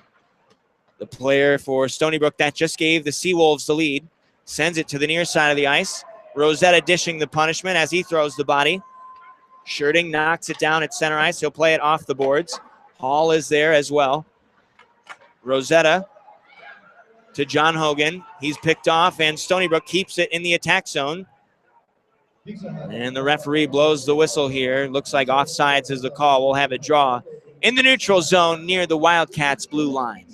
the player for Stony Brook that just gave the Seawolves the lead, sends it to the near side of the ice. Rosetta dishing the punishment as he throws the body. Schurting knocks it down at center ice. He'll play it off the boards. Hall is there as well. Rosetta to John Hogan. He's picked off, and Stony Brook keeps it in the attack zone. And the referee blows the whistle here. Looks like offsides is the call. We'll have a draw in the neutral zone near the Wildcats' blue line.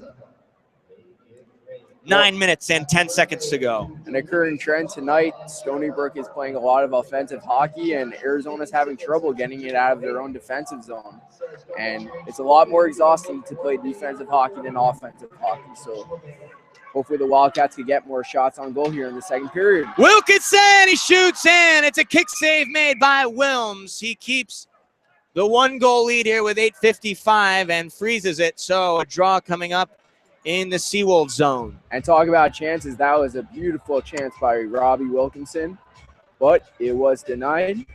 9 minutes and 10 seconds to go. An occurring trend tonight, Stony Brook is playing a lot of offensive hockey, and Arizona's having trouble getting it out of their own defensive zone. And it's a lot more exhausting to play defensive hockey than offensive hockey. So hopefully the Wildcats can get more shots on goal here in the second period. Wilkinson, he shoots, and it's a kick save made by Wilms. He keeps the 1-goal lead here with 8:55 and freezes it. So a draw coming up in the Seawolves zone. And talk about chances, that was a beautiful chance by Robbie Wilkinson, but it was denied.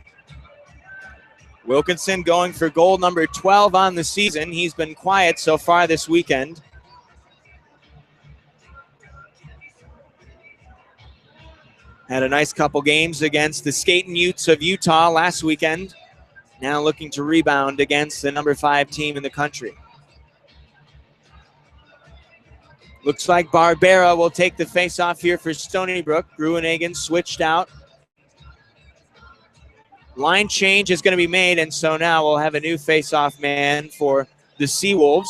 Wilkinson going for goal number 12 on the season. He's been quiet so far this weekend. Had a nice couple games against the Skating Utes of Utah last weekend. Now looking to rebound against the number 5 team in the country. Looks like Barbera will take the face-off here for Stony Brook. Gruenhagen switched out. Line change is going to be made, and so now we'll have a new face-off man for the the Seawolves.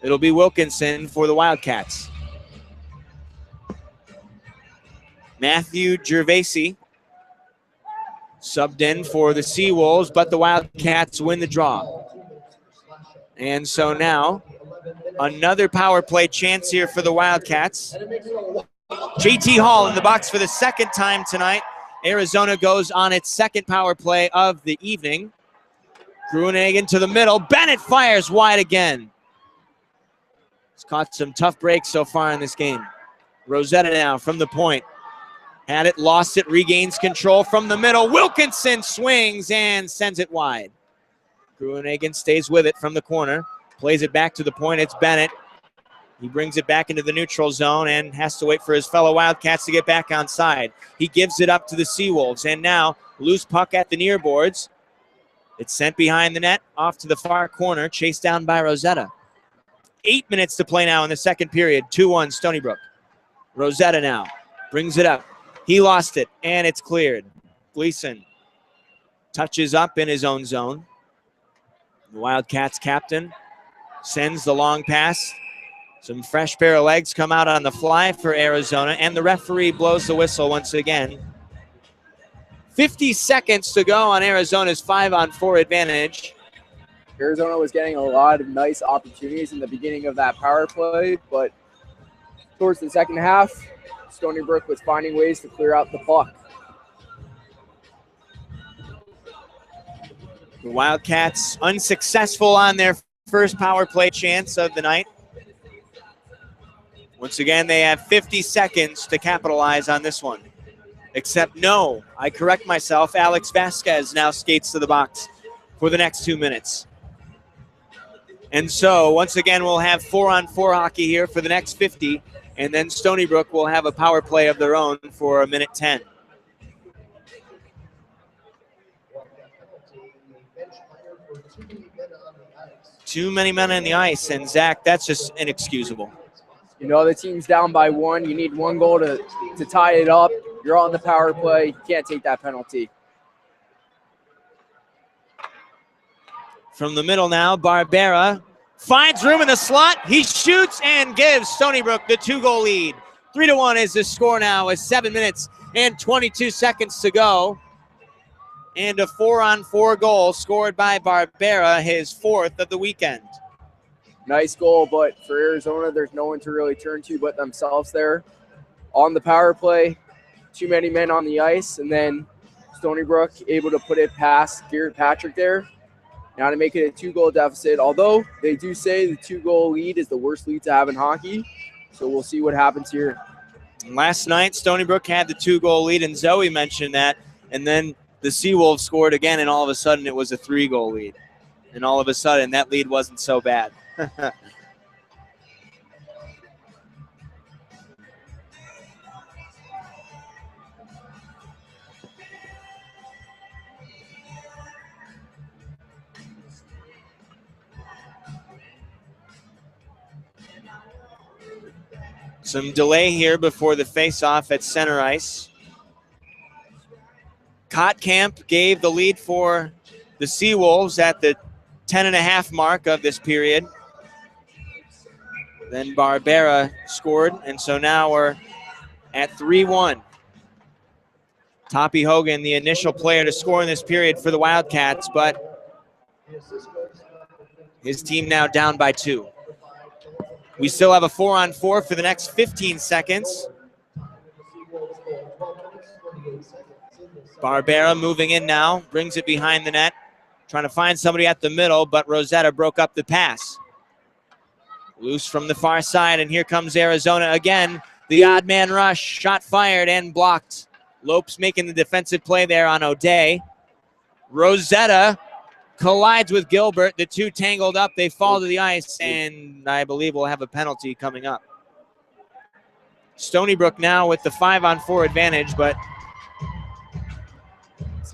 It'll be Wilkinson for the Wildcats. Matthew Gervasi subbed in for the Seawolves, but the Wildcats win the draw. And so now, another power play chance here for the Wildcats. JT Hall in the box for the second time tonight. Arizona goes on its second power play of the evening. Grueningen to the middle. Bennett fires wide again. He's caught some tough breaks so far in this game. Rosetta now from the point. Had it, lost it, regains control from the middle. Wilkinson swings and sends it wide. Grueningen stays with it from the corner. Plays it back to the point. It's Bennett. He brings it back into the neutral zone and has to wait for his fellow Wildcats to get back onside. He gives it up to the Seawolves. And now, loose puck at the near boards. It's sent behind the net, off to the far corner, chased down by Rosetta. 8 minutes to play now in the second period. 2-1 Stony Brook. Rosetta now brings it up. He lost it, and it's cleared. Gleason touches up in his own zone. The Wildcats captain sends the long pass. Some fresh pair of legs come out on the fly for Arizona, and the referee blows the whistle once again. 50 seconds to go on Arizona's 5-on-4 advantage. Arizona was getting a lot of nice opportunities in the beginning of that power play, but towards the second half, Stony Brook was finding ways to clear out the puck. The Wildcats unsuccessful on their first power play chance of the night. Once again, they have 50 seconds to capitalize on this one. Except no, I correct myself, Alex Vasquez now skates to the box for the next 2 minutes. And so, once again, we'll have 4-on-4 hockey here for the next 50, and then Stony Brook will have a power play of their own for 1:10. Too many men on the ice, and Zach, that's just inexcusable. You know, the team's down by one. You need one goal to tie it up. You're on the power play. You can't take that penalty. From the middle now, Barbera finds room in the slot. He shoots and gives Stony Brook the 2-goal lead. 3-1 is the score now with 7 minutes and 22 seconds to go. And a 4-on-4 goal scored by Barbera, his 4th of the weekend. Nice goal, but for Arizona, there's no one to really turn to but themselves there. On the power play, too many men on the ice, and then Stony Brook able to put it past Garrett Patrick there. Now to make it a 2-goal deficit, although they do say the 2-goal lead is the worst lead to have in hockey. So we'll see what happens here. Last night, Stony Brook had the 2-goal lead, and Zoe mentioned that. And then the Seawolves scored again, and all of a sudden it was a 3-goal lead. And all of a sudden that lead wasn't so bad. Some delay here before the face-off at center ice. Kottkamp gave the lead for the Seawolves at the 10.5 mark of this period. Then Barbera scored, and so now we're at 3-1. Toppy Hogan, the initial player to score in this period for the Wildcats, but his team now down by 2. We still have a 4-on-4 for the next 15 seconds. Barbera moving in now, brings it behind the net, trying to find somebody at the middle, but Rosetta broke up the pass. Loose from the far side, and here comes Arizona again. The odd man rush, shot fired and blocked. Lopes making the defensive play there on O'Day. Rosetta collides with Gilbert. The two tangled up. They fall to the ice, and I believe we'll have a penalty coming up. Stony Brook now with the 5-on-4 advantage, but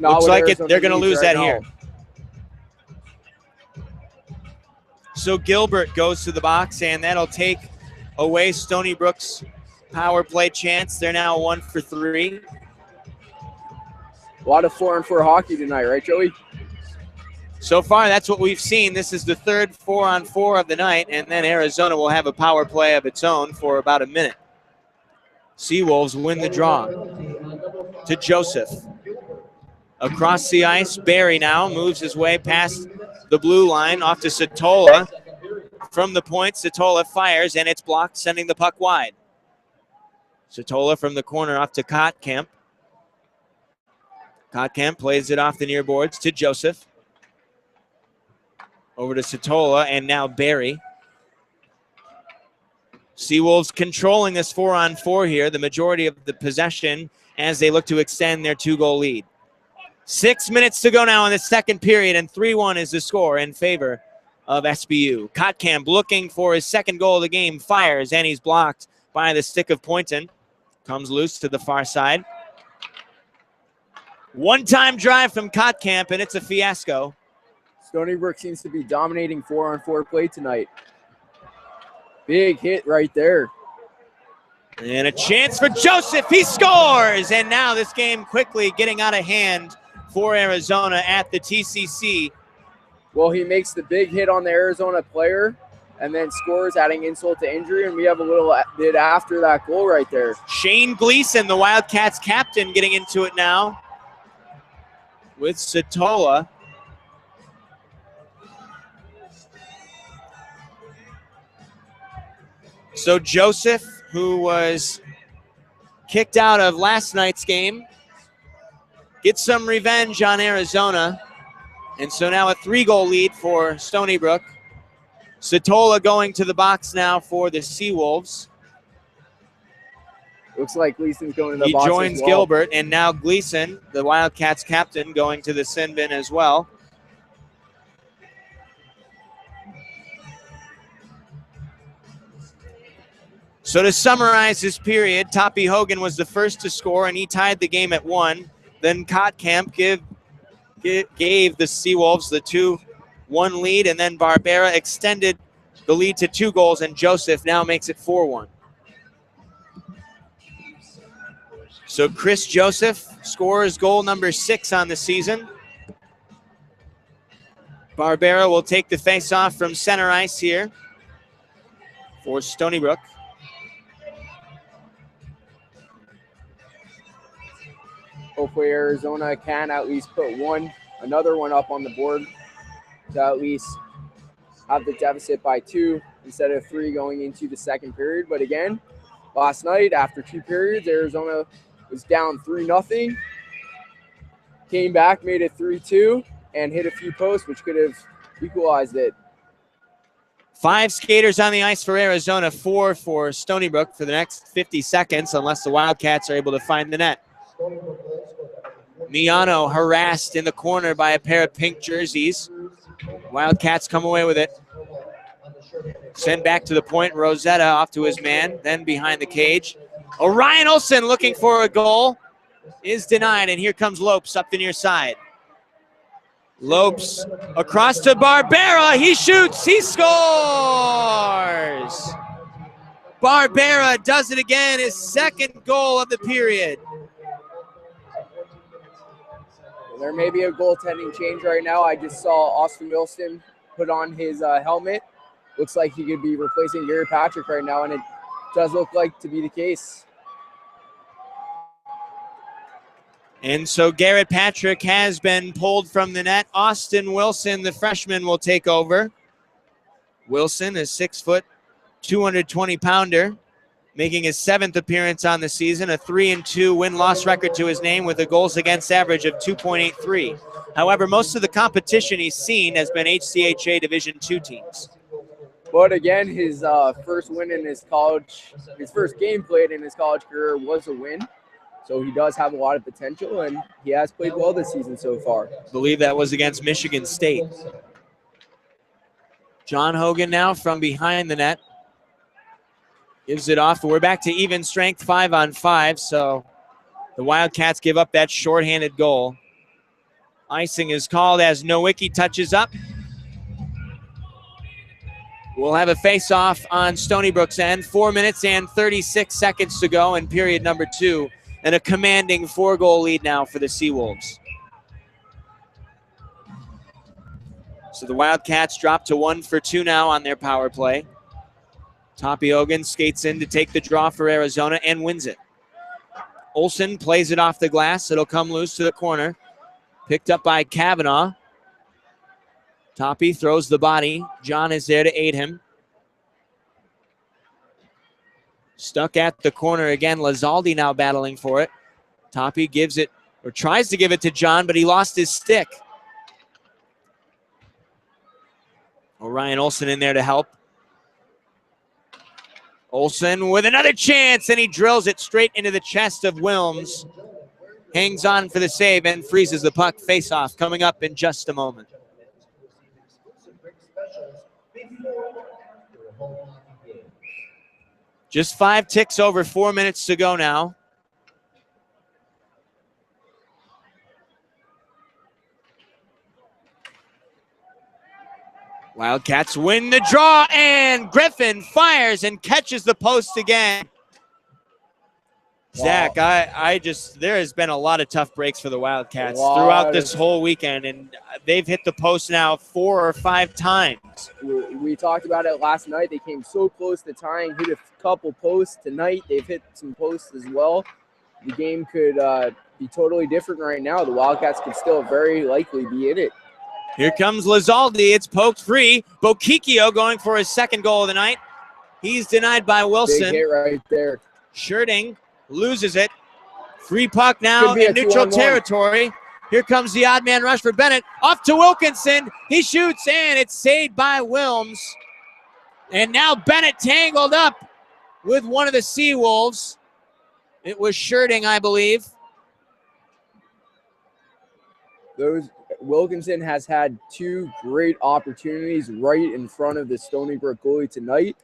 looks like they're going to lose that here. So Gilbert goes to the box, and that'll take away Stony Brook's power play chance. They're now 1 for 3. A lot of 4-on-4 hockey tonight, right, Joey? So far, that's what we've seen. This is the third 4-on-4 of the night, and then Arizona will have a power play of its own for about a minute. Seawolves win the draw to Joseph. Across the ice, Barry now moves his way past the blue line off to Satola. From the point, Satola fires, and it's blocked, sending the puck wide. Satola from the corner off to Kottkamp. Kottkamp plays it off the near boards to Joseph. Over to Satola, and now Barry. Seawolves controlling this 4-on-4 here, the majority of the possession as they look to extend their 2-goal lead. 6 minutes to go now in the second period, and 3-1 is the score in favor of SBU. Kottkamp looking for his second goal of the game, fires, and he's blocked by the stick of Poynton. Comes loose to the far side. One-time drive from Kottkamp, and it's a fiasco. Stony Brook seems to be dominating 4-on-4 play tonight. Big hit right there. And a chance for Joseph. He scores! And now this game quickly getting out of hand for Arizona at the TCC. Well, he makes the big hit on the Arizona player and then scores, adding insult to injury, and we have a little bit after that goal right there. Shane Gleason, the Wildcats captain, getting into it now with Satola. So Joseph, who was kicked out of last night's game, gets some revenge on Arizona. And so now a 3-goal lead for Stony Brook. Satola going to the box now for the Seawolves. Looks like Gleason's going to the box. He joins Gilbert, and now Gleason, the Wildcats captain, going to the sin bin as well. So to summarize this period, Toppy Hogan was the first to score, and he tied the game at 1. Then Kottkamp gave the Seawolves the 2-1 lead, and then Barbera extended the lead to 2 goals, and Joseph now makes it 4-1. So Chris Joseph scores goal number 6 on the season. Barbera will take the face-off from center ice here for Stony Brook. Hopefully Arizona can at least put another one up on the board to at least have the deficit by 2 instead of 3 going into the second period. But again, last night after 2 periods, Arizona was down 3-0, came back, made it 3-2, and hit a few posts, which could have equalized it. 5 skaters on the ice for Arizona, 4 for Stony Brook for the next 50 seconds, unless the Wildcats are able to find the net. Miano harassed in the corner by a pair of pink jerseys. Wildcats come away with it. Sent back to the point. Rosetta off to his man, then behind the cage. Orion Olsen looking for a goal is denied, and here comes Lopes up the near side. Lopes across to Barbera. He shoots. He scores. Barbera does it again. His second goal of the period. There may be a goaltending change right now. I just saw Austin Wilson put on his helmet. Looks like he could be replacing Gary Patrick right now, and it does look like to be the case. And so Garrett Patrick has been pulled from the net. Austin Wilson, the freshman, will take over. Wilson is 6 foot, 220-pounder, making his 7th appearance on the season, a 3-2 win-loss record to his name with a goals against average of 2.83. However, most of the competition he's seen has been HCHA Division II teams. But again, his first win in his first game played in his college career was a win. So he does have a lot of potential, and he has played well this season so far. I believe that was against Michigan State. John Hogan now from behind the net. Gives it off. We're back to even strength, 5-on-5. So the Wildcats give up that shorthanded goal. Icing is called as Nowicki touches up. We'll have a face-off on Stony Brook's end. 4 minutes and 36 seconds to go in period number 2. And a commanding 4-goal lead now for the Seawolves. So the Wildcats drop to 1 for 2 now on their power play. Toppy Hogan skates in to take the draw for Arizona and wins it. Olsen plays it off the glass. It'll come loose to the corner. Picked up by Kavanaugh. Toppy throws the body. John is there to aid him. Stuck at the corner again. Lazaldi now battling for it. Toppy gives it, or tries to give it to John, but he lost his stick. Orion Olsen in there to help. Olsen with another chance, and he drills it straight into the chest of Wilms. Hangs on for the save and freezes the puck. Face-off coming up in just a moment. Just 5 ticks over, 4 minutes to go now. Wildcats win the draw, and Griffin fires and catches the post again. Wow. Zach, there has been a lot of tough breaks for the Wildcats throughout this whole weekend, and they've hit the post now 4 or 5 times. We talked about it last night. They came so close to tying, hit a couple posts. Tonight they've hit some posts as well. The game could be totally different right now. The Wildcats could still very likely be in it. Here comes Lazaldi. It's poked free. Bokikio going for his second goal of the night. He's denied by Wilson. Big hit right there. Schurting loses it. Free puck now in neutral territory. Here comes the odd man rush for Bennett. Off to Wilkinson. He shoots, and it's saved by Wilms. And now Bennett tangled up with one of the Seawolves. It was Schurting, I believe. Wilkinson has had 2 great opportunities right in front of the Stony Brook goalie tonight.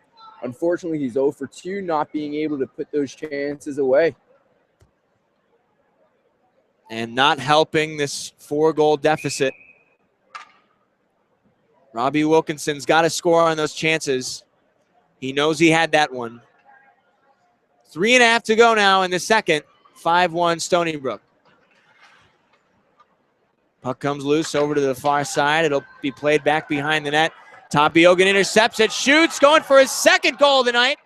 Unfortunately, he's 0 for 2, not being able to put those chances away. And not helping this 4-goal deficit. Robbie Wilkinson's got to score on those chances. He knows he had that one. 3.5 to go now in the second. 5-1 Stony Brook. Puck comes loose over to the far side. It'll be played back behind the net. Toppy Hogan intercepts it, shoots, going for his second goal of the night.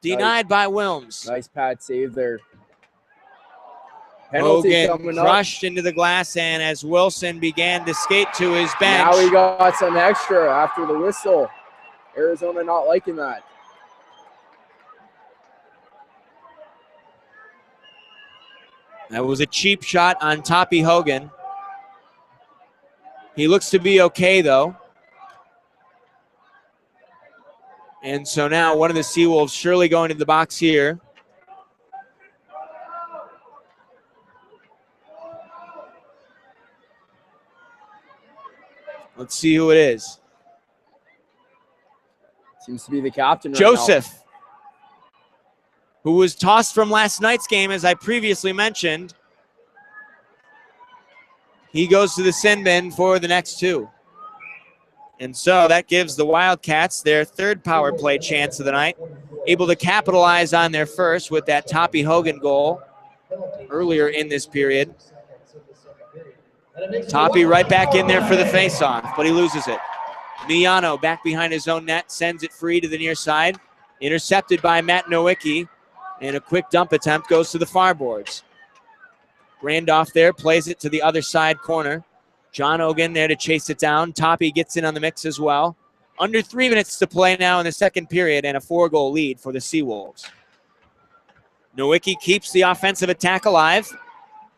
Denied by Wilms. Nice pad save there. Penalty Hogan crushed into the glass, and as Wilson began to skate to his bench. Now he got some extra after the whistle. Arizona not liking that. That was a cheap shot on Toppy Hogan. He looks to be okay, though. And so now one of the Seawolves surely going to the box here. Let's see who it is. Seems to be the captain right Joseph, now. Who was tossed from last night's game, as I previously mentioned. He goes to the sin bin for the next 2. And so that gives the Wildcats their 3rd power play chance of the night. Able to capitalize on their first with that Toppy Hogan goal earlier in this period. Toppy right back in there for the faceoff, but he loses it. Miano back behind his own net, sends it free to the near side. Intercepted by Matt Nowicki, and a quick dump attempt goes to the far boards. Randolph there plays it to the other side corner. John Hogan there to chase it down. Toppy gets in on the mix as well. Under 3 minutes to play now in the second period, and a 4-goal lead for the Seawolves. Nowicki keeps the offensive attack alive.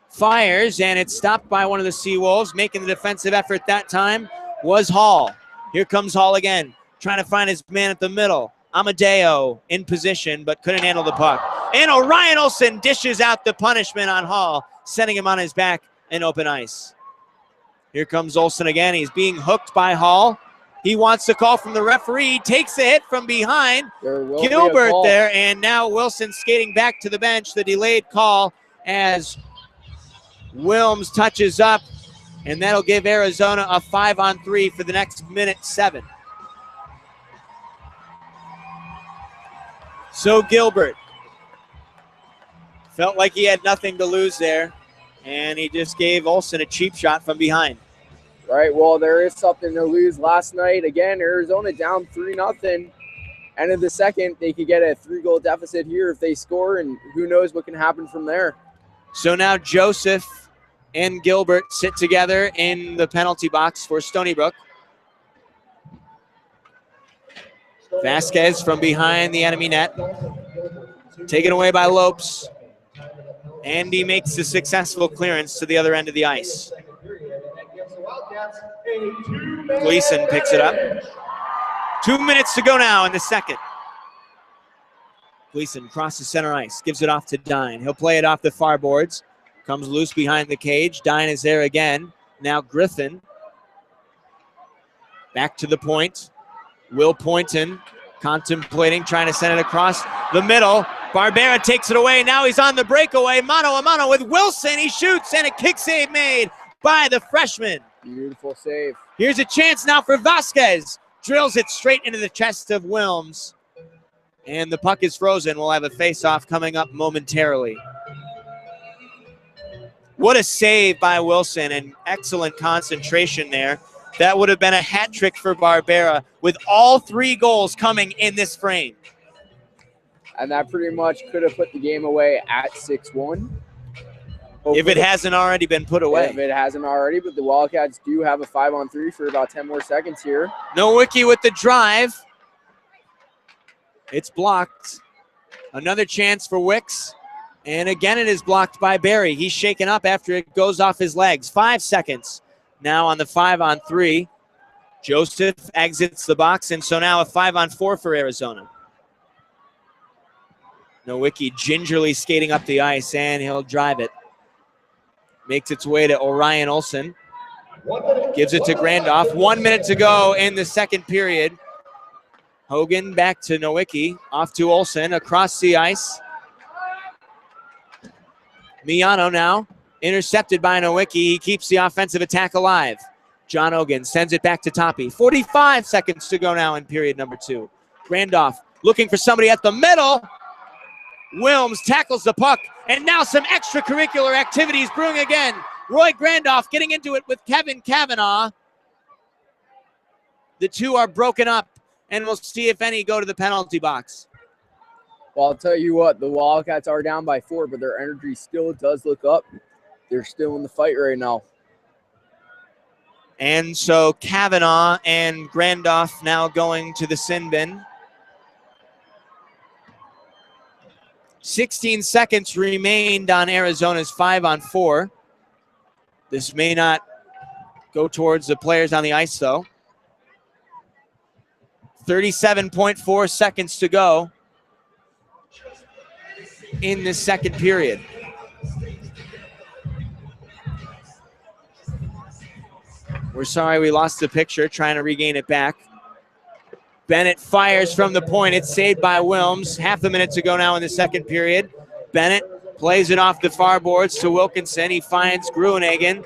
Fires, and it's stopped by one of the Seawolves. Making the defensive effort that time was Hall. Here comes Hall again, trying to find his man at the middle. Amadeo in position, but couldn't handle the puck. And Orion Olsen dishes out the punishment on Hall, sending him on his back in open ice. Here comes Olsen again. He's being hooked by Hall. He wants the call from the referee. He takes a hit from behind. Gilbert there, and now Wilson skating back to the bench. The delayed call as Wilms touches up, and that'll give Arizona a 5-on-3 for the next minute 7. So Gilbert felt like he had nothing to lose there, and he just gave Olsen a cheap shot from behind. Right, well, there is something to lose last night. Again, Arizona down 3-0. End of the second, they could get a 3-goal deficit here if they score, and who knows what can happen from there. So now Joseph and Gilbert sit together in the penalty box for Stony Brook. Vasquez from behind the enemy net. Taken away by Lopes. Andy makes a successful clearance to the other end of the ice. Gleason picks it up. 2 minutes to go now in the second. Gleason crosses center ice, gives it off to Dine. He'll play it off the far boards. Comes loose behind the cage. Dine is there again. Now Griffin. Back to the point. Will Poynton contemplating, trying to send it across the middle. Barbera takes it away. Now he's on the breakaway. Mano a mano with Wilson. He shoots, and a kick save made by the freshman. Beautiful save. Here's a chance now for Vasquez. Drills it straight into the chest of Wilms. And the puck is frozen. We'll have a face-off coming up momentarily. What a save by Wilson, and excellent concentration there. That would have been a hat trick for Barbera with all 3 goals coming in this frame. And that pretty much could have put the game away at 6-1. If it hasn't already been put away. If it hasn't already, but the Wildcats do have a 5-on-3 for about 10 more seconds here. Nowicki with the drive. It's blocked. Another chance for Wicks. And again, it is blocked by Barry. He's shaken up after it goes off his legs. 5 seconds now on the 5-on-3. Joseph exits the box, and so now a 5-on-4 for Arizona. Nowicki gingerly skating up the ice, and he'll drive it. Makes its way to Orion Olsen. Gives it to Grandoff. 1 minute to go in the second period. Hogan back to Nowicki. Off to Olsen across the ice. Miano now intercepted by Nowicki. He keeps the offensive attack alive. John Hogan sends it back to Toppy. 45 seconds to go now in period number 2. Grandoff looking for somebody at the middle. Wilms tackles the puck, and now some extracurricular activities brewing again. Roy Grandoff getting into it with Kevin Kavanaugh. The two are broken up, and we'll see if any go to the penalty box. Well, I'll tell you what, the Wildcats are down by 4, but their energy still does look up. They're still in the fight right now. And so Kavanaugh and Grandoff now going to the sin bin. 16 seconds remained on Arizona's 5-on-4. This may not go towards the players on the ice, though. 37.4 seconds to go in this second period. We're sorry we lost the picture, trying to regain it back. Bennett fires from the point. It's saved by Wilms. Half a minute to go now in the second period. Bennett plays it off the far boards to Wilkinson. He finds Gruenhagen.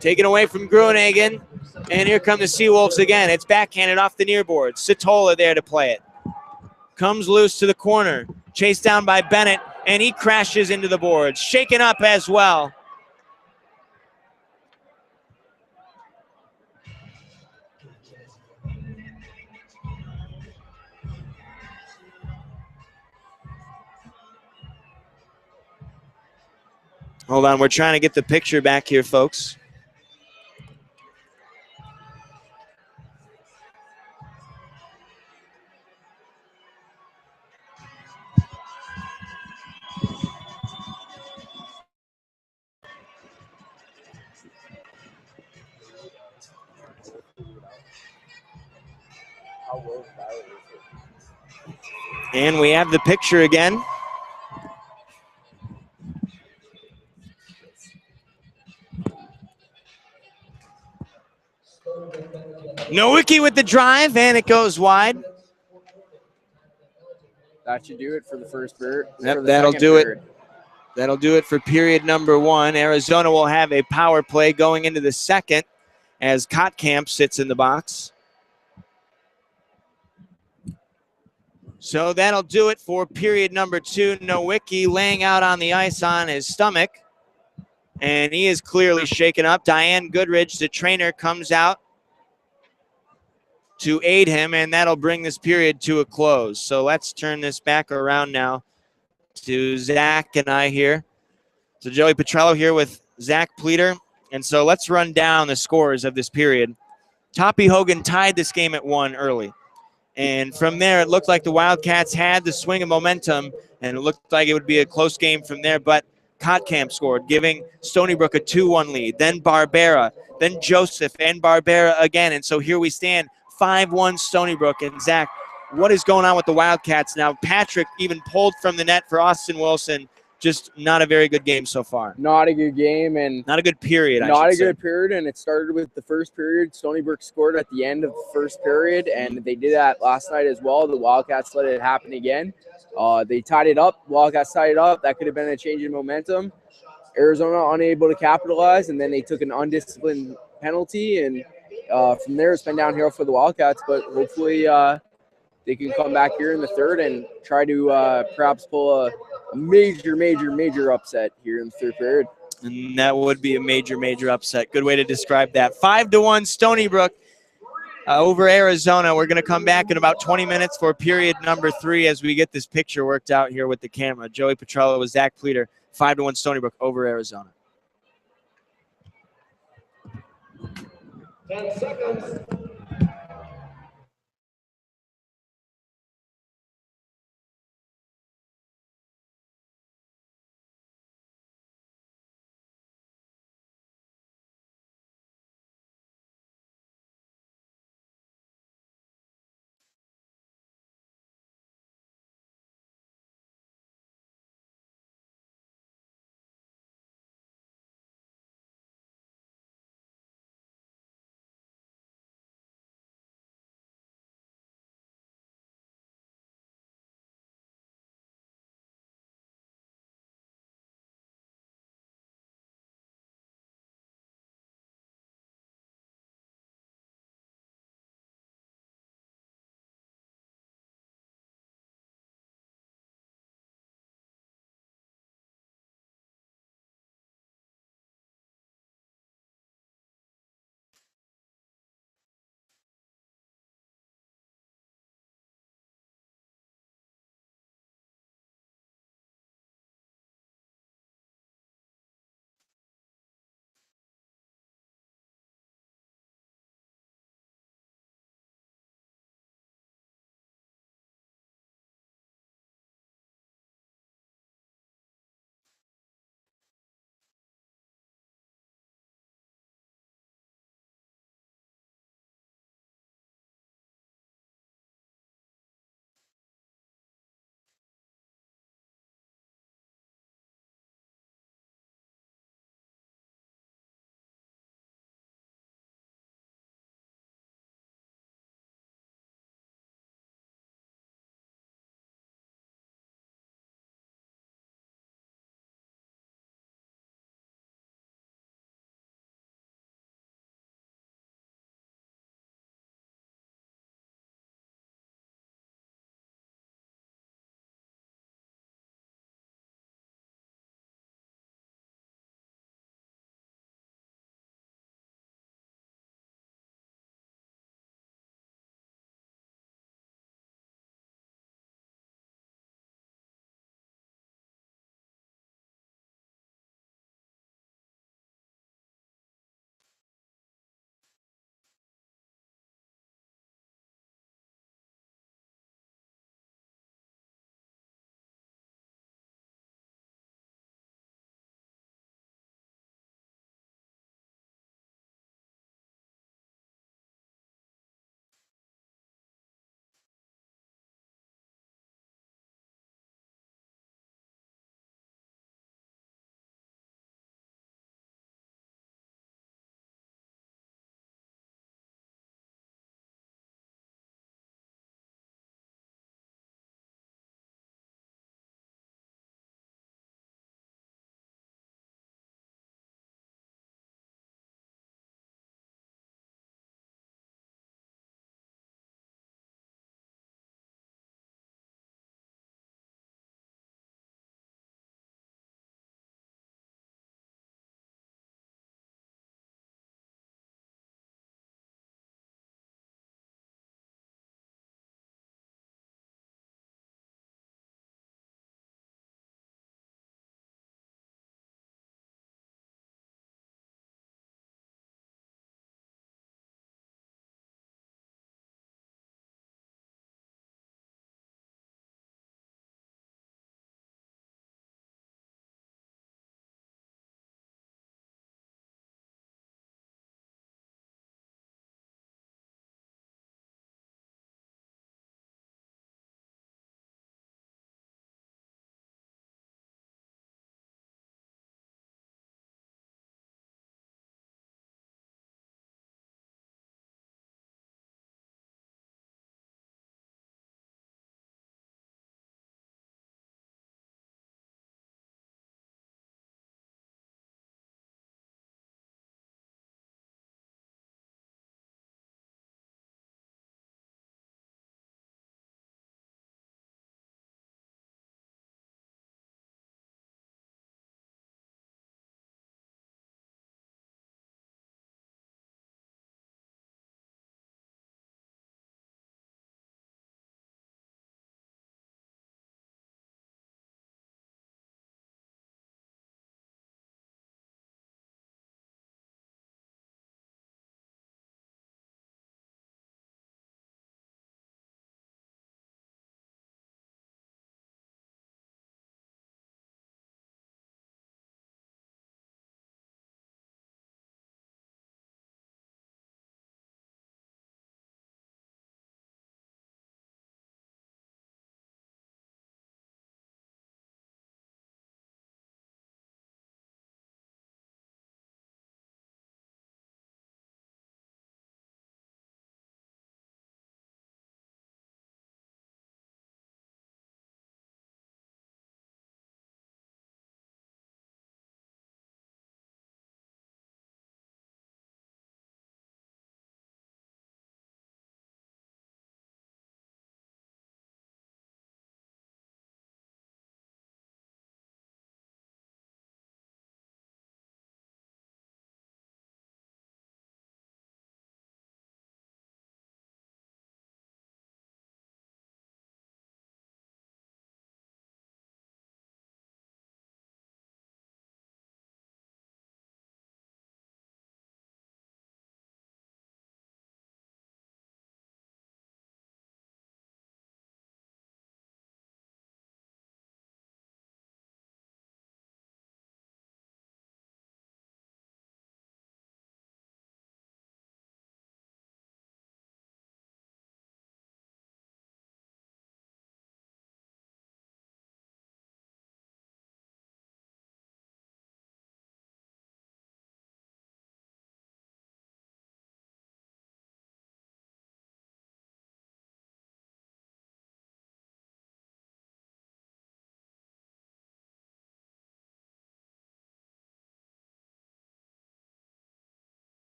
Taken away from Gruenhagen. And here come the Seawolves again. It's backhanded off the near boards. Satola there to play it. Comes loose to the corner. Chased down by Bennett, and he crashes into the boards. Shaken up as well. Hold on, we're trying to get the picture back here, folks. And we have the picture again. Nowicki with the drive, and it goes wide. That should do it for the first period. Yep, that'll do it. That'll do it for period number 1. Arizona will have a power play going into the second as Kottkamp sits in the box. So that'll do it for period number 2. Nowicki laying out on the ice on his stomach. and he is clearly shaken up. Diane Goodridge, the trainer, comes out to aid him, and that'll bring this period to a close. So let's turn this back around now to Zach and I here. So Joey Petrello here with Zach Pleater. And so let's run down the scores of this period. Toppy Hogan tied this game at 1 early. And from there, it looked like the Wildcats had the swing of momentum, and it looked like it would be a close game from there. But Kotkamp scored, giving Stony Brook a 2-1 lead. Then Barbera, then Joseph, and Barbera again. And so here we stand, 5-1 Stony Brook. And Zach, what is going on with the Wildcats now? Patrick even pulled from the net for Austin Wilson. Just not a very good game so far. Not a good game, and not a good period, not I a should say. good period, and it started with the first period. Stony Brook scored at the end of the first period, and they did that last night as well. The Wildcats let it happen again. They tied it up. Wildcats tied it up. That could have been a change in momentum. Arizona unable to capitalize, and then they took an undisciplined penalty, and from there it's been downhill for the Wildcats, but hopefully they can come back here in the third and try to perhaps pull a major upset here in the third period. And that would be a major upset. Good way to describe that. 5-1 Stony Brook over Arizona. We're going to come back in about 20 minutes for period number 3 as we get this picture worked out here with the camera. Joey Petrello with Zach Pleater. 5-1 Stony Brook over Arizona. 10 seconds.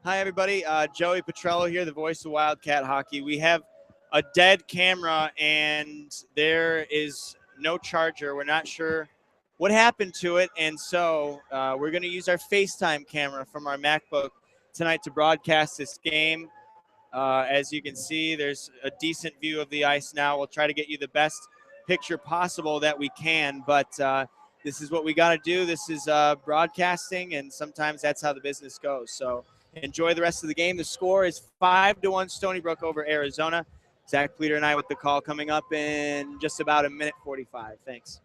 Hi, everybody. Joey Petrello here, the voice of Wildcat Hockey. We have a dead camera, and there is no charger. We're not sure what happened to it, and so we're going to use our FaceTime camera from our MacBook tonight to broadcast this game. As you can see, there's a decent view of the ice now. We'll try to get you the best picture possible that we can, but this is what we got to do. This is broadcasting, and sometimes that's how the business goes. So enjoy the rest of the game. The score is 5-1 Stony Brook over Arizona. Zach Pleter and I with the call coming up in just about a minute 45. Thanks.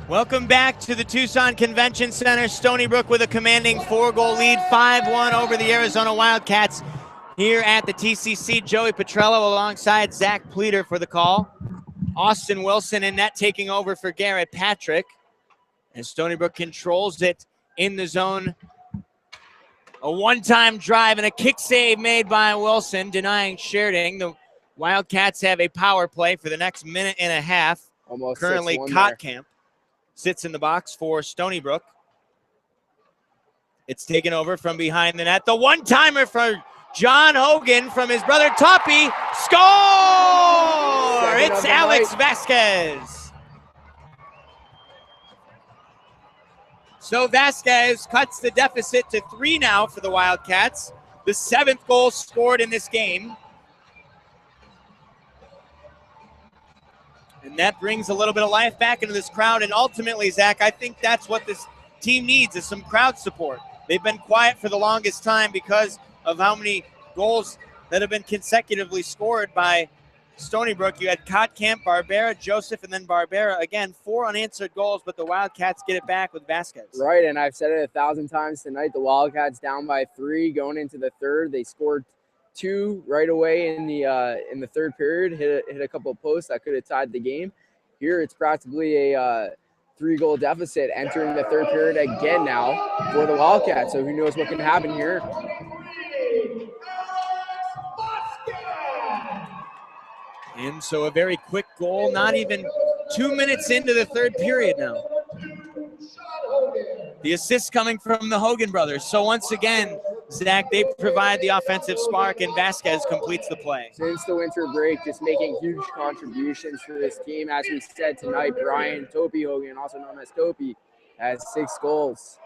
Welcome back to the Tucson Convention Center. Stony Brook with a commanding 4-goal lead, 5-1 over the Arizona Wildcats here at the TCC. Joey Petrello alongside Zach Pleter for the call. Austin Wilson in net taking over for Garrett Patrick. And Stony Brook controls it in the zone. A one-time drive and a kick save made by Wilson, denying Sherding. The Wildcats have a power play for the next minute and a half. Almost currently, Kotkamp sits in the box for Stony Brook. It's taken over from behind the net. The one-timer for John Hogan from his brother Toppy. Score! It's Alex Vasquez. So Vasquez cuts the deficit to 3 now for the Wildcats. The 7th goal scored in this game. And that brings a little bit of life back into this crowd. And ultimately, Zach, I think that's what this team needs is some crowd support. They've been quiet for the longest time because of how many goals that have been consecutively scored by Stony Brook. You had Kotkamp, Barbera, Joseph, and then Barbera. Again, 4 unanswered goals, but the Wildcats get it back with Vasquez. Right, and I've said it 1,000 times tonight. The Wildcats down by 3 going into the third. They scored 2 right away in the third period. Hit a couple of posts that could have tied the game. Here, it's practically a 3-goal deficit entering the third period again now for the Wildcats. So who knows what can happen here? And so a very quick goal, not even 2 minutes into the third period now. The assist coming from the Hogan brothers. So once again, Zach, they provide the offensive spark, and Vasquez completes the play. Since the winter break, just making huge contributions for this team. As we said tonight, Brian Topi Hogan, also known as Topi, has 6 goals.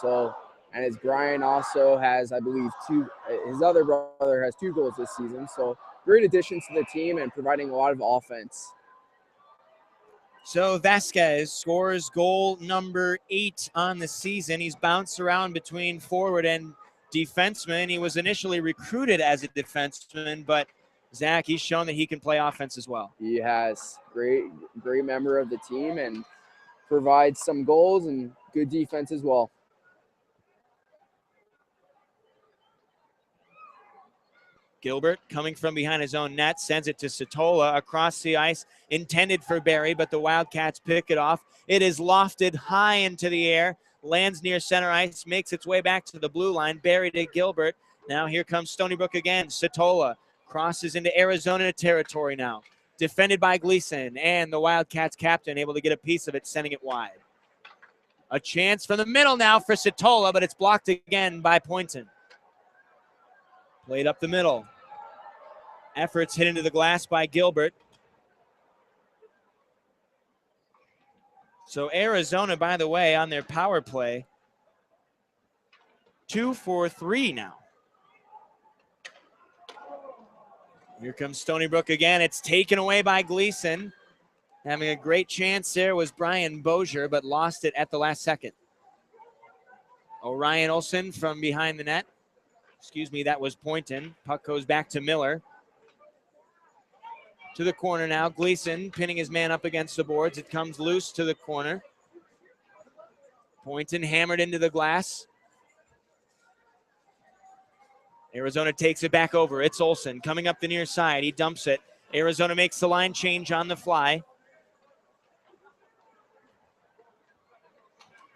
So, and as Brian also has, I believe, 2. His other brother has 2 goals this season. So, great addition to the team and providing a lot of offense. So Vasquez scores goal number 8 on the season. He's bounced around between forward and defenseman. He was initially recruited as a defenseman, but Zach, he's shown that he can play offense as well. He has great member of the team, and provides some goals and good defense as well. Gilbert coming from behind his own net, sends it to Satola across the ice, intended for Barry, but the Wildcats pick it off. It is lofted high into the air, lands near center ice, makes its way back to the blue line, Barry to Gilbert. Now here comes Stony Brook again. Satola crosses into Arizona territory now. Defended by Gleason, and the Wildcats captain able to get a piece of it, sending it wide. A chance from the middle now for Satola, but it's blocked again by Poynton. Played up the middle. Efforts hit into the glass by Gilbert. So Arizona, by the way, on their power play, 2 for 3 now. Here comes Stony Brook again. It's taken away by Gleason. Having a great chance there was Brian Bozier, but lost it at the last second. Orion Olsen from behind the net. Excuse me, that was Poynton. Puck goes back to Miller. To the corner now. Gleason pinning his man up against the boards. It comes loose to the corner. Poynton hammered into the glass. Arizona takes it back over. It's Olsen coming up the near side. He dumps it. Arizona makes the line change on the fly.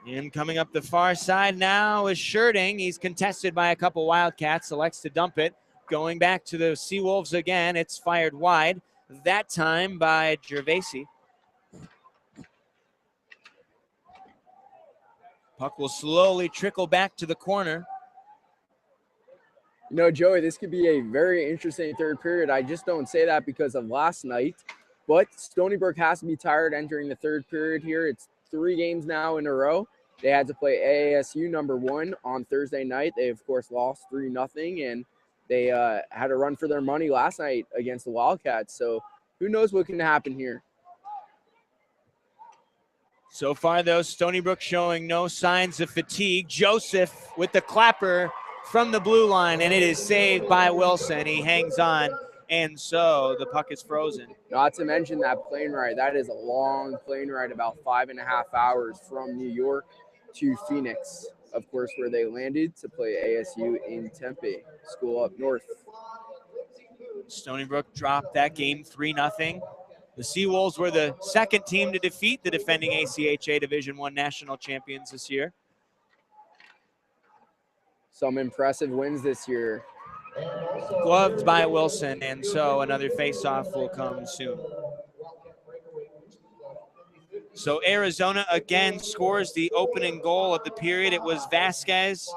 And coming up the far side now is Scherding. He's contested by a couple Wildcats. Elects to dump it. Going back to the Seawolves again. It's fired wide. That time by Gervasi. Puck will slowly trickle back to the corner. You know, Joey, this could be a very interesting third period. I just don't say that because of last night. But Stony Brook has to be tired entering the third period here. It's 3 games now in a row. They had to play AASU #1 on Thursday night. They, of course, lost 3-0, and they had to run for their money last night against the Wildcats. So who knows what can happen here. So far, though, Stony Brook showing no signs of fatigue. Joseph with the clapper from the blue line, and it is saved by Wilson. He hangs on, and so the puck is frozen. Not to mention that plane ride. That is a long plane ride, about 5.5 hours from New York to Phoenix, of course, where they landed to play ASU in Tempe, school up north. Stony Brook dropped that game 3-0. The Seawolves were the second team to defeat the defending ACHA Division I national champions this year. Some impressive wins this year. Gloved by Wilson, and so another face-off will come soon. So Arizona again scores the opening goal of the period. It was Vasquez,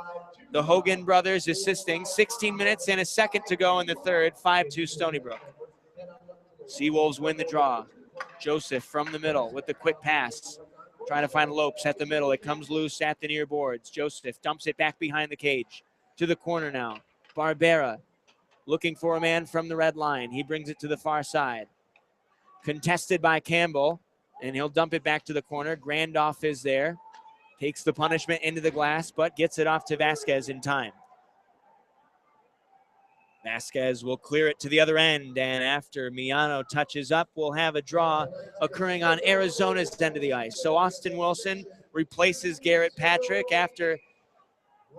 the Hogan brothers assisting. 16 minutes and a second to go in the third. 5-2 Stony Brook. Seawolves win the draw. Joseph from the middle with the quick pass. Trying to find Lopes at the middle. It comes loose at the near boards. Joseph dumps it back behind the cage. To the corner now. Barbera looking for a man from the red line. He brings it to the far side. Contested by Campbell, and he'll dump it back to the corner. Grandoff is there. Takes the punishment into the glass, but gets it off to Vasquez in time. Vasquez will clear it to the other end, and after Miano touches up, we'll have a draw occurring on Arizona's end of the ice. So Austin Wilson replaces Garrett Patrick after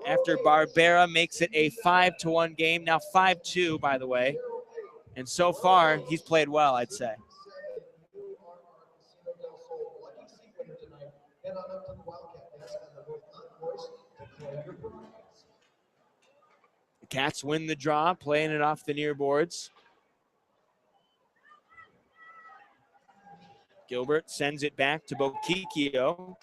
Barbera makes it a 5-1 game. Now 5-2, by the way. And so far, he's played well, I'd say. The Cats win the draw, playing it off the near boards. Gilbert sends it back to Bokikio.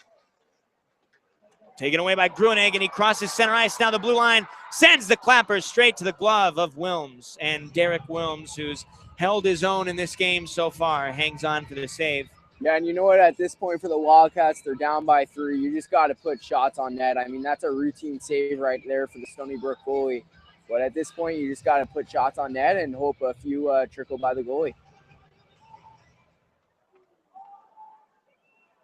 Taken away by Gruenig, and he crosses center ice. Now the blue line sends the clapper straight to the glove of Wilms. And Derek Wilms, who's held his own in this game so far, hangs on for the save. Yeah, and you know what? At this point for the Wildcats, they're down by 3. You just got to put shots on net. I mean, that's a routine save right there for the Stony Brook goalie. But at this point, you just got to put shots on net and hope a few trickle by the goalie.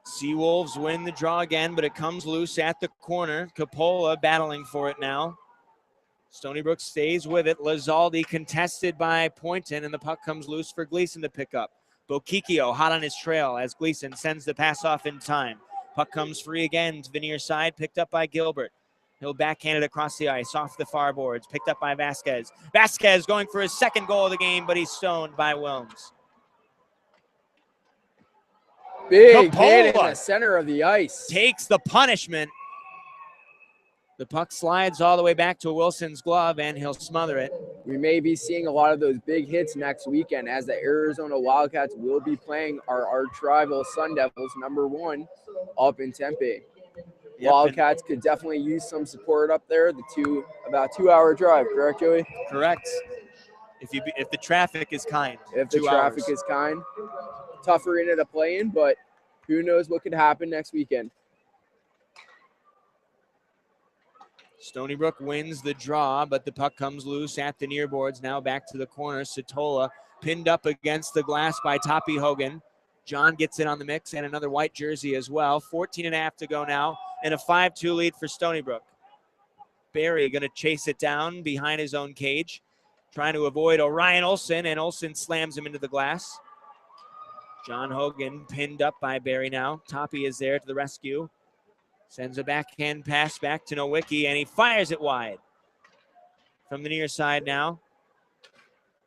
Seawolves win the draw again, but it comes loose at the corner. Coppola battling for it now. Stony Brook stays with it. Lazaldi contested by Poynton, and the puck comes loose for Gleason to pick up. Bokikio hot on his trail as Gleason sends the pass off in time. Puck comes free again to the near side, picked up by Gilbert. He'll backhand it across the ice, off the far boards, picked up by Vasquez. Vasquez going for his second goal of the game, but he's stoned by Wilms. Big hit in the center of the ice. Takes the punishment. The puck slides all the way back to Wilson's glove, and he'll smother it. We may be seeing a lot of those big hits next weekend, as the Arizona Wildcats will be playing our arch rival Sun Devils, #1, up in Tempe. Yep, Wildcats could definitely use some support up there. About 2-hour drive, correct, Joey? Correct. If the traffic is kind. If the traffic is kind. Tough arena to play in, but who knows what could happen next weekend. Stony Brook wins the draw, but the puck comes loose at the near boards. Now back to the corner. Satola pinned up against the glass by Toppy Hogan. John gets in on the mix and another white jersey as well. 14.5 to go now, and a 5-2 lead for Stony Brook. Barry going to chase it down behind his own cage, trying to avoid Orion Olsen, and Olsen slams him into the glass. John Hogan pinned up by Barry now. Toppy is there to the rescue. Sends a backhand pass back to Nowicki, and he fires it wide. From the near side now.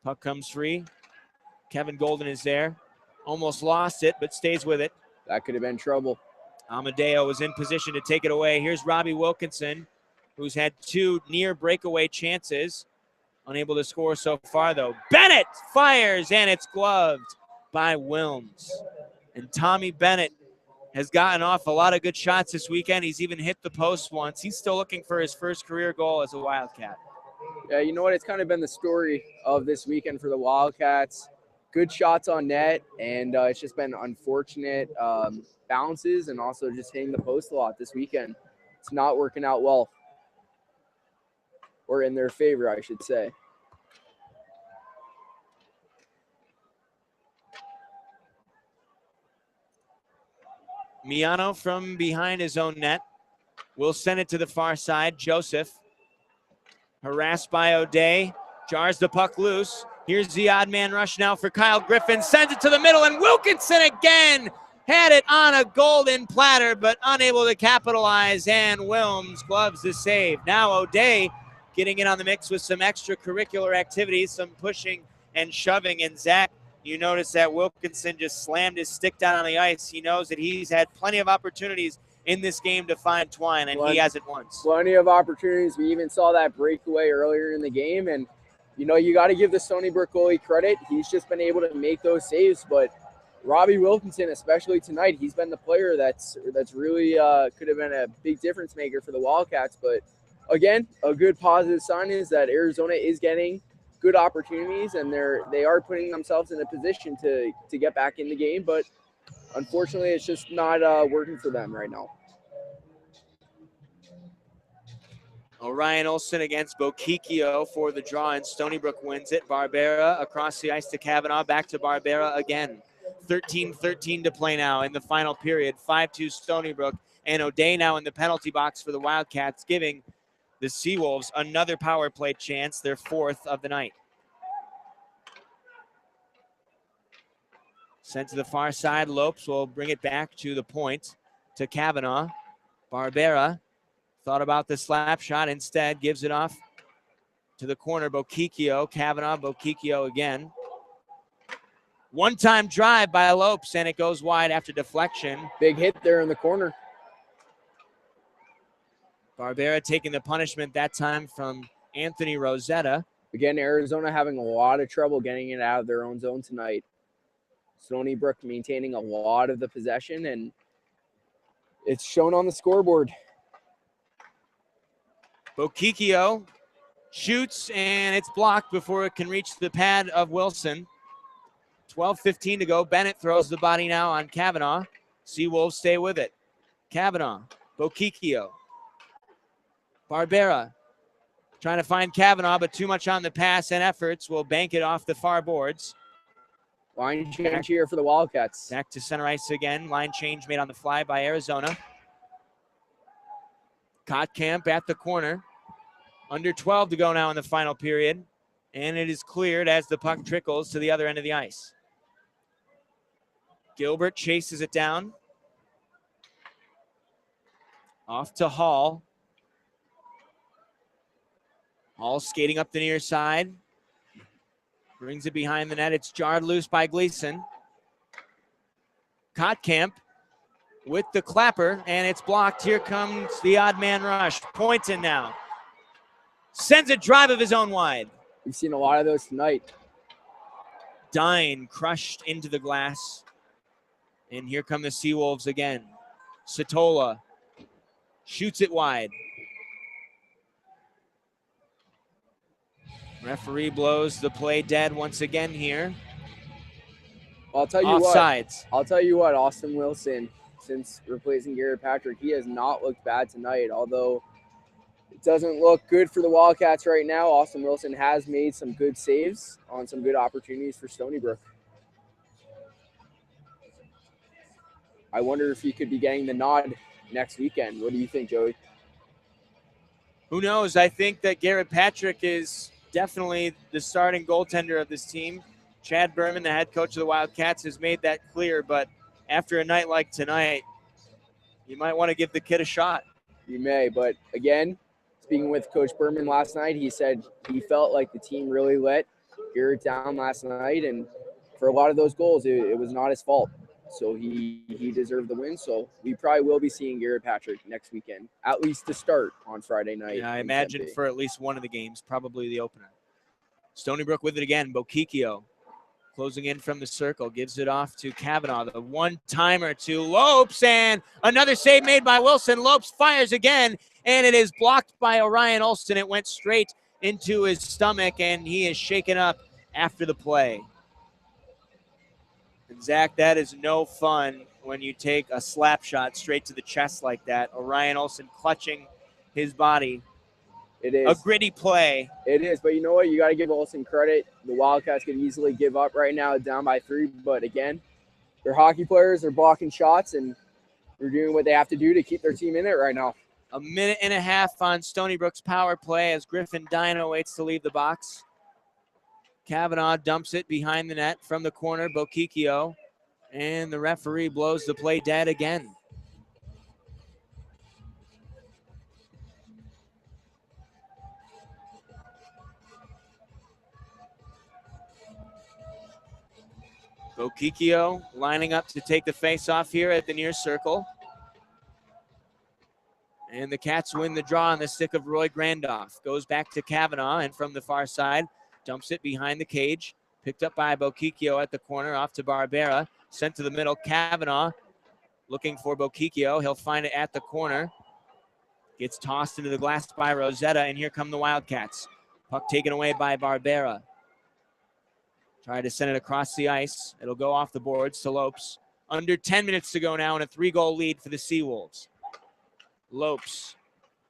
Puck comes free. Kevin Golden is there. Almost lost it, but stays with it. That could have been trouble. Amadeo was in position to take it away. Here's Robbie Wilkinson, who's had 2 near breakaway chances. Unable to score so far, though. Bennett fires, and it's gloved by Wilms. And Tommy Bennett has gotten off a lot of good shots this weekend. He's even hit the post once. He's still looking for his first career goal as a Wildcat. Yeah, you know what? It's kind of been the story of this weekend for the Wildcats. Good shots on net, and it's just been unfortunate bounces and also just hitting the post a lot this weekend. It's not working out well, or in their favor, I should say. Miano from behind his own net will send it to the far side. Joseph, harassed by O'Day, jars the puck loose. Here's the odd man rush now for Kyle Griffin. Sends it to the middle, and Wilkinson again had it on a golden platter, but unable to capitalize, and Wilms gloves the save. Now O'Day getting in on the mix with some extracurricular activities, some pushing and shoving. And Zach, you notice that Wilkinson just slammed his stick down on the ice. He knows that he's had plenty of opportunities in this game to find Twine, and he hasn't once. Plenty of opportunities. We even saw that breakaway earlier in the game, and you know, you got to give the Stony Brook goalie credit. He's just been able to make those saves, but Robbie Wilkinson, especially tonight, he's been the player that's really could have been a big difference maker for the Wildcats. But again, a good positive sign is that Arizona is getting good opportunities, and they are putting themselves in a position to get back in the game. But unfortunately, it's just not working for them right now. Orion Olsen against Bokikio for the draw, and Stony Brook wins it. Barbera across the ice to Kavanaugh, back to Barbera again. 13-13 to play now in the final period. 5-2 Stony Brook, and O'Day now in the penalty box for the Wildcats, giving the Seawolves another power play chance, their 4th of the night. Sent to the far side. Lopes will bring it back to the point to Kavanaugh. Barbera thought about the slap shot, instead gives it off to the corner. Bokikio, Kavanaugh, Bokikio again. One-time drive by Lopes, and it goes wide after deflection. Big hit there in the corner. Barbera taking the punishment that time from Anthony Rosetta. Again, Arizona having a lot of trouble getting it out of their own zone tonight. Stony Brook maintaining a lot of the possession, and it's shown on the scoreboard. Bokikio shoots, and it's blocked before it can reach the pad of Wilson. 12:15 to go. Bennett throws the body now on Kavanaugh. Seawolves stay with it. Kavanaugh, Bokikio. Barbera trying to find Kavanaugh, but too much on the pass and efforts. Will bank it off the far boards. Line change here for the Wildcats. Back to center ice again. Line change made on the fly by Arizona. Kottkamp at the corner. Under 12 to go now in the final period. And it is cleared as the puck trickles to the other end of the ice. Gilbert chases it down. Off to Hall. Hall skating up the near side. Brings it behind the net. It's jarred loose by Gleason. Kotkamp with the clapper, and it's blocked. Here comes the odd man rush. Pointon now. Sends a drive of his own wide. We've seen a lot of those tonight. Dine crushed into the glass. And here come the Seawolves again. Satola shoots it wide. Referee blows the play dead once again here. I'll tell you Offsides. I'll tell you what, Austin Wilson, since replacing Garrett Patrick, he has not looked bad tonight. Although it doesn't look good for the Wildcats right now, Austin Wilson has made some good saves on some good opportunities for Stony Brook. I wonder if he could be getting the nod next weekend. What do you think, Joey? Who knows? I think that Garrett Patrick is definitely the starting goaltender of this team. Chad Berman, the head coach of the Wildcats, has made that clear, but after a night like tonight, you might want to give the kid a shot. You may, but again, speaking with Coach Berman last night, he said he felt like the team really let Garrett down last night, and for a lot of those goals, it was not his fault. So he deserved the win. So we probably will be seeing Garrett Patrick next weekend, at least to start on Friday night. Yeah, I imagine for at least one of the games, probably the opener. Stony Brook with it again. Bokikio closing in from the circle, gives it off to Kavanaugh. The one-timer to Lopes, and another save made by Wilson. Lopes fires again, and it is blocked by Orion Olston. It went straight into his stomach, and he is shaken up after the play. And Zach, that is no fun when you take a slap shot straight to the chest like that. Orion Olston clutching his body. It is a gritty play. It is, but you know what? You got to give Olsen credit. The Wildcats could easily give up right now, down by 3. But again, they're hockey players. They're blocking shots, and they're doing what they have to do to keep their team in it right now. A minute and a half on Stony Brook's power play as Griffin Dino waits to leave the box. Kavanaugh dumps it behind the net from the corner. Bokikio, and the referee blows the play dead again. Bokikio lining up to take the face-off here at the near circle. And the Cats win the draw on the stick of Roy Grandoff. Goes back to Kavanaugh, and from the far side, dumps it behind the cage. Picked up by Bokikio at the corner, off to Barbera. Sent to the middle, Kavanaugh looking for Bokikio. He'll find it at the corner. Gets tossed into the glass by Rosetta, and here come the Wildcats. Puck taken away by Barbera. Try to send it across the ice. It'll go off the boards to Lopes. Under 10 minutes to go now, and a 3-goal lead for the Seawolves. Lopes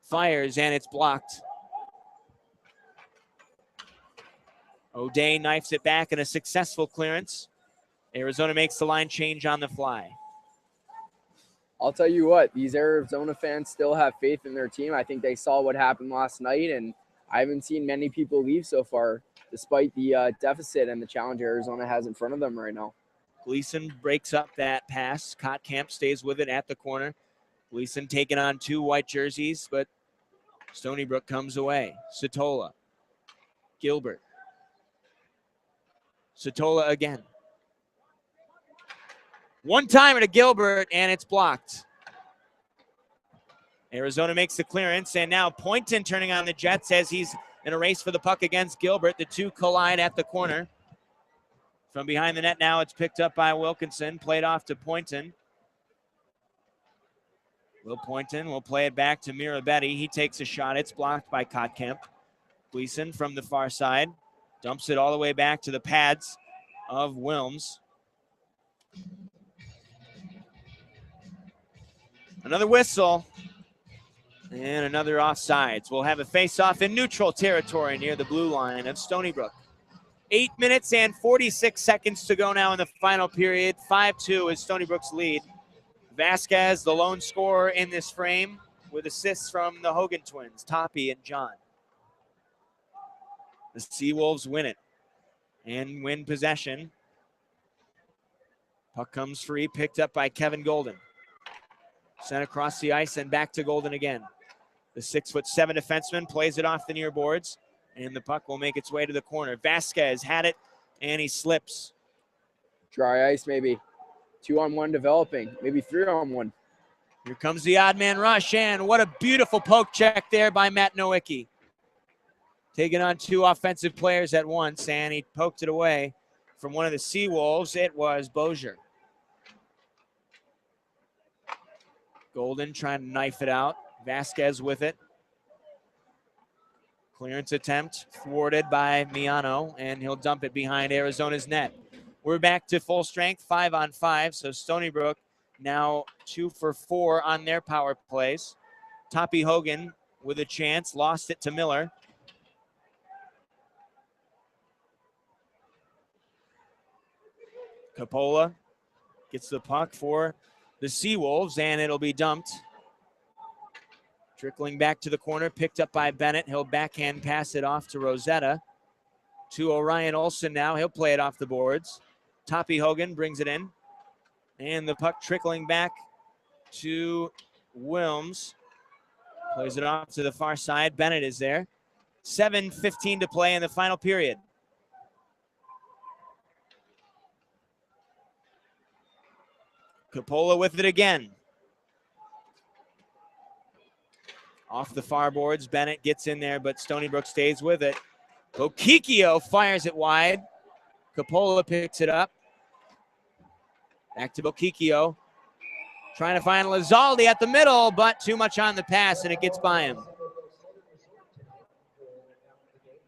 fires, and it's blocked. O'Day knifes it back in a successful clearance. Arizona makes the line change on the fly. I'll tell you what, these Arizona fans still have faith in their team. I think they saw what happened last night, and I haven't seen many people leave so far, despite the deficit and the challenge Arizona has in front of them right now. Gleason breaks up that pass. Kotkamp stays with it at the corner. Gleason taking on 2 white jerseys, but Stony Brook comes away. Satola. Gilbert. Satola again. One-timer to Gilbert, and it's blocked. Arizona makes the clearance, and now Poynton turning on the Jets as he's in a race for the puck against Gilbert. The two collide at the corner. From behind the net now, it's picked up by Wilkinson, played off to Poynton. Will Poynton will play it back to Mirabetti. He takes a shot. It's blocked by Kotkamp. Gleason from the far side dumps it all the way back to the pads of Wilms. Another whistle and another offsides. We'll have a face-off in neutral territory near the blue line of Stony Brook. 8 minutes and 46 seconds to go now in the final period. 5-2 is Stony Brook's lead. Vasquez, the lone scorer in this frame, with assists from the Hogan twins, Toppy and John. The Seawolves win it and win possession. Puck comes free, picked up by Kevin Golden. Sent across the ice and back to Golden again. The 6'7" defenseman plays it off the near boards, and the puck will make its way to the corner. Vasquez had it, and he slips. Dry ice, maybe. 2-on-1 developing, maybe 3-on-1. Here comes the odd man rush, and what a beautiful poke check there by Matt Nowicki. Taking on 2 offensive players at once, and he poked it away from one of the Seawolves. It was Bozier. Golden trying to knife it out. Vasquez with it. Clearance attempt thwarted by Miano, and he'll dump it behind Arizona's net. We're back to full strength, 5-on-5, so Stony Brook now 2 for 4 on their power plays. Toppy Hogan with a chance, lost it to Miller. Coppola gets the puck for the Seawolves, and it'll be dumped. Trickling back to the corner, picked up by Bennett. He'll backhand pass it off to Rosetta. To Orion Olson now. He'll play it off the boards. Toppy Hogan brings it in. And the puck trickling back to Wilms. Plays it off to the far side. Bennett is there. 7:15 to play in the final period. Coppola with it again. Off the far boards, Bennett gets in there, but Stony Brook stays with it. Bokikio fires it wide. Coppola picks it up. Back to Bokikio. Trying to find Lizaldi at the middle, but too much on the pass, and it gets by him.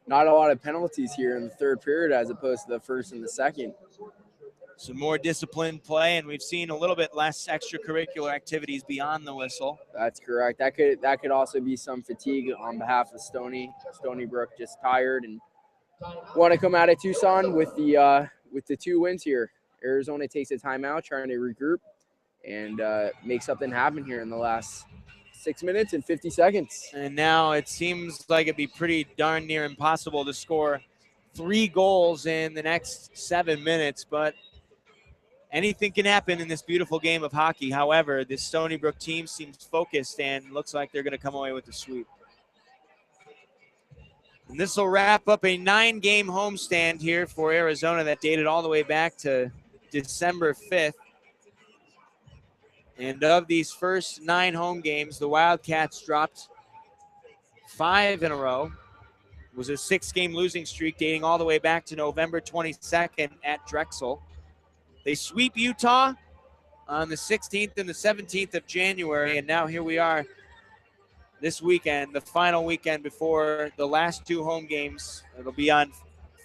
Not a lot of penalties here in the third period as opposed to the first and the second. Some more disciplined play, and we've seen a little bit less extracurricular activities beyond the whistle. That's correct. That could also be some fatigue on behalf of Stony Brook, just tired and want to come out of Tucson with the 2 wins here. Arizona takes a timeout, trying to regroup and make something happen here in the last 6 minutes and 50 seconds. And now it seems like it'd be pretty darn near impossible to score 3 goals in the next 7 minutes, but anything can happen in this beautiful game of hockey. However, this Stony Brook team seems focused and looks like they're going to come away with the sweep. And this will wrap up a 9-game homestand here for Arizona that dated all the way back to December 5th. And of these first 9 home games, the Wildcats dropped 5 in a row. It was a 6-game losing streak dating all the way back to November 22nd at Drexel. They sweep Utah on the 16th and the 17th of January, and now here we are this weekend, the final weekend before the last 2 home games. It'll be on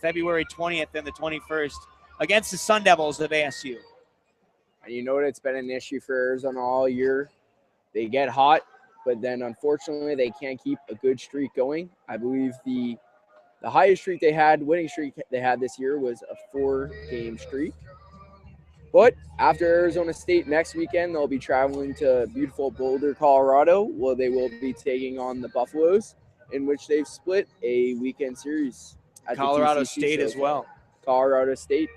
February 20th and the 21st against the Sun Devils of ASU. And you know what? It's been an issue for Arizona all year. They get hot, but then unfortunately they can't keep a good streak going. I believe the highest streak they had, winning streak they had this year, was a 4-game streak. But after Arizona State next weekend, they'll be traveling to beautiful Boulder, Colorado, where they will be taking on the Buffaloes, in which they've split a weekend series. At Colorado State as well. Colorado State.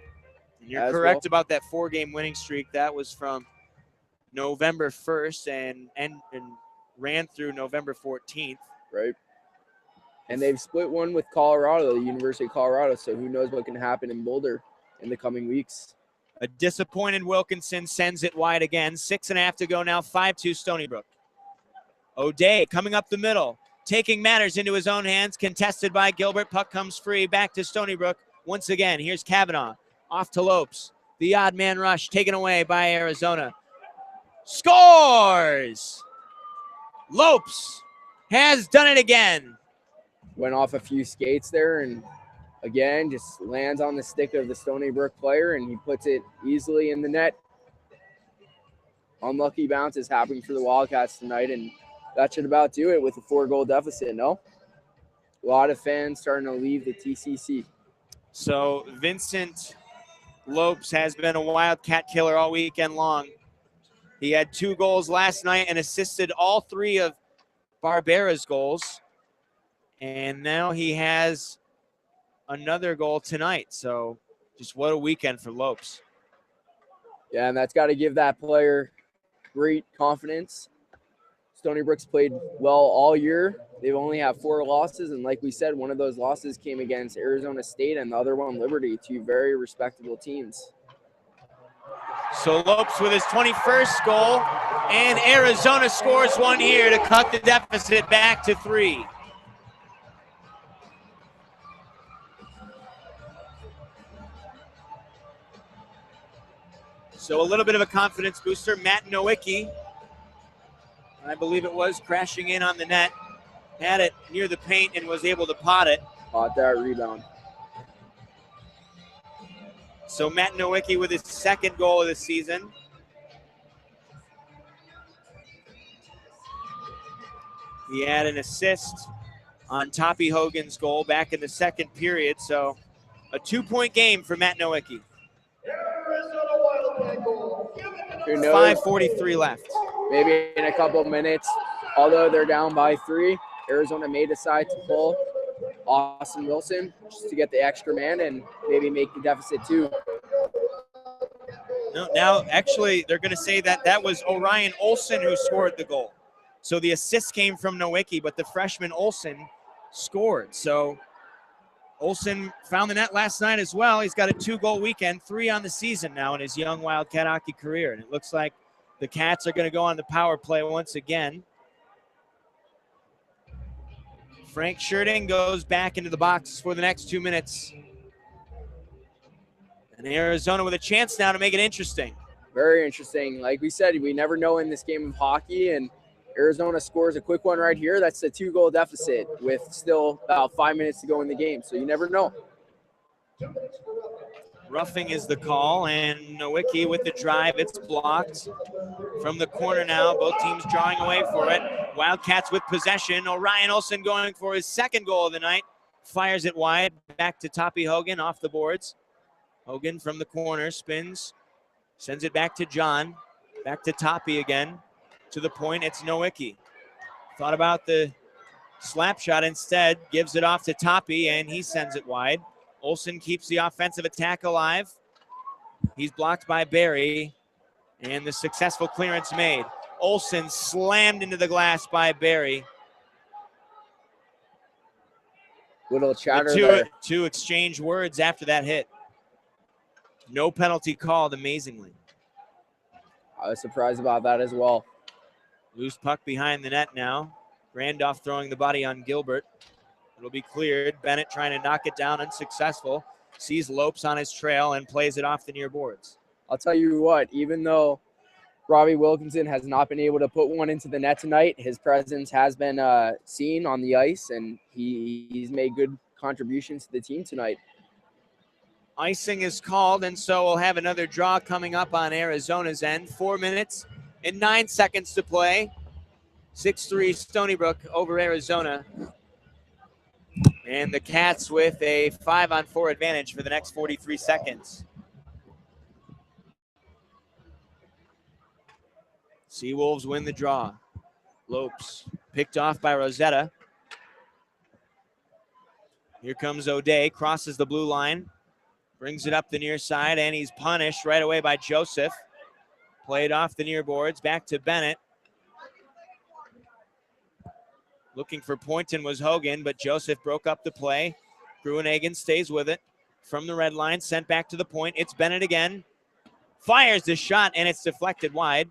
And you're correct about that 4-game winning streak. That was from November 1st and ran through November 14th. Right. And they've split one with Colorado, the University of Colorado, so who knows what can happen in Boulder in the coming weeks. A disappointed Wilkinson sends it wide again. 6.5 to go now, 5-2 Stony Brook. O'Day coming up the middle, taking matters into his own hands, contested by Gilbert. Puck comes free, back to Stony Brook. Once again, here's Kavanaugh, off to Lopes. The odd man rush taken away by Arizona. Scores! Lopes has done it again. Went off a few skates there and again, just lands on the stick of the Stony Brook player, and he puts it easily in the net. Unlucky bounces happening for the Wildcats tonight, and that should about do it with a 4-goal deficit, no? A lot of fans starting to leave the TCC. So Vincent Lopes has been a Wildcat killer all weekend long. He had 2 goals last night and assisted all 3 of Barbera's goals. And now he has another goal tonight. So just what a weekend for Lopes. Yeah, and that's got to give that player great confidence. Stony Brook's played well all year. They've only had 4 losses, and like we said, one of those losses came against Arizona State and the other one Liberty, 2 very respectable teams. So Lopes with his 21st goal, and Arizona scores one here to cut the deficit back to 3. So a little bit of a confidence booster. Matt Nowicki, I believe it was, crashing in on the net, had it near the paint and was able to pot it. Pot that rebound. So Matt Nowicki with his 2nd goal of the season. He had an assist on Toppy Hogan's goal back in the 2nd period. So a 2-point game for Matt Nowicki. 5:43 left. Maybe in a couple of minutes, although they're down by 3, Arizona may decide to pull Austin Wilson just to get the extra man and maybe make the deficit 2. No, now, actually, they're going to say that that was Orion Olson who scored the goal. So the assist came from Nowicki, but the freshman Olson scored. So Olson found the net last night as well. He's got a 2-goal weekend, 3 on the season now in his young Wildcat hockey career. And it looks like the Cats are going to go on the power play once again. Frank Schurting goes back into the box for the next 2 minutes. And Arizona with a chance now to make it interesting. Very interesting. Like we said, we never know in this game of hockey, and Arizona scores a quick one right here. That's a 2-goal deficit with still about 5 minutes to go in the game, so you never know. Roughing is the call, and Nowicki with the drive. It's blocked from the corner now. Both teams drawing away for it. Wildcats with possession. Orion Olson going for his 2nd goal of the night. Fires it wide. Back to Toppy Hogan off the boards. Hogan from the corner spins. Sends it back to John. Back to Toppy again. To the point, it's Nowicki. Thought about the slap shot instead. Gives it off to Toppy, and he sends it wide. Olson keeps the offensive attack alive. He's blocked by Barry, and the successful clearance made. Olson slammed into the glass by Barry. Little chatter there. Two exchange words after that hit. No penalty called, amazingly. I was surprised about that as well. Loose puck behind the net now. Randolph throwing the body on Gilbert. It'll be cleared. Bennett trying to knock it down, unsuccessful. Sees Lopes on his trail and plays it off the near boards. I'll tell you what, even though Robbie Wilkinson has not been able to put one into the net tonight, his presence has been seen on the ice, and he's made good contributions to the team tonight. Icing is called, and so we'll have another draw coming up on Arizona's end. 4 minutes and 9 seconds to play. 6-3 Stony Brook over Arizona. And the Cats with a 5-on-4 advantage for the next 43 seconds. Seawolves win the draw. Lopes picked off by Rosetta. Here comes O'Day, crosses the blue line. Brings it up the near side, and he's punished right away by Joseph. Played off the near boards, back to Bennett. Looking for Poynton was Hogan, but Joseph broke up the play. Gruenhagen stays with it. From the red line, sent back to the point. It's Bennett again. Fires the shot, and it's deflected wide.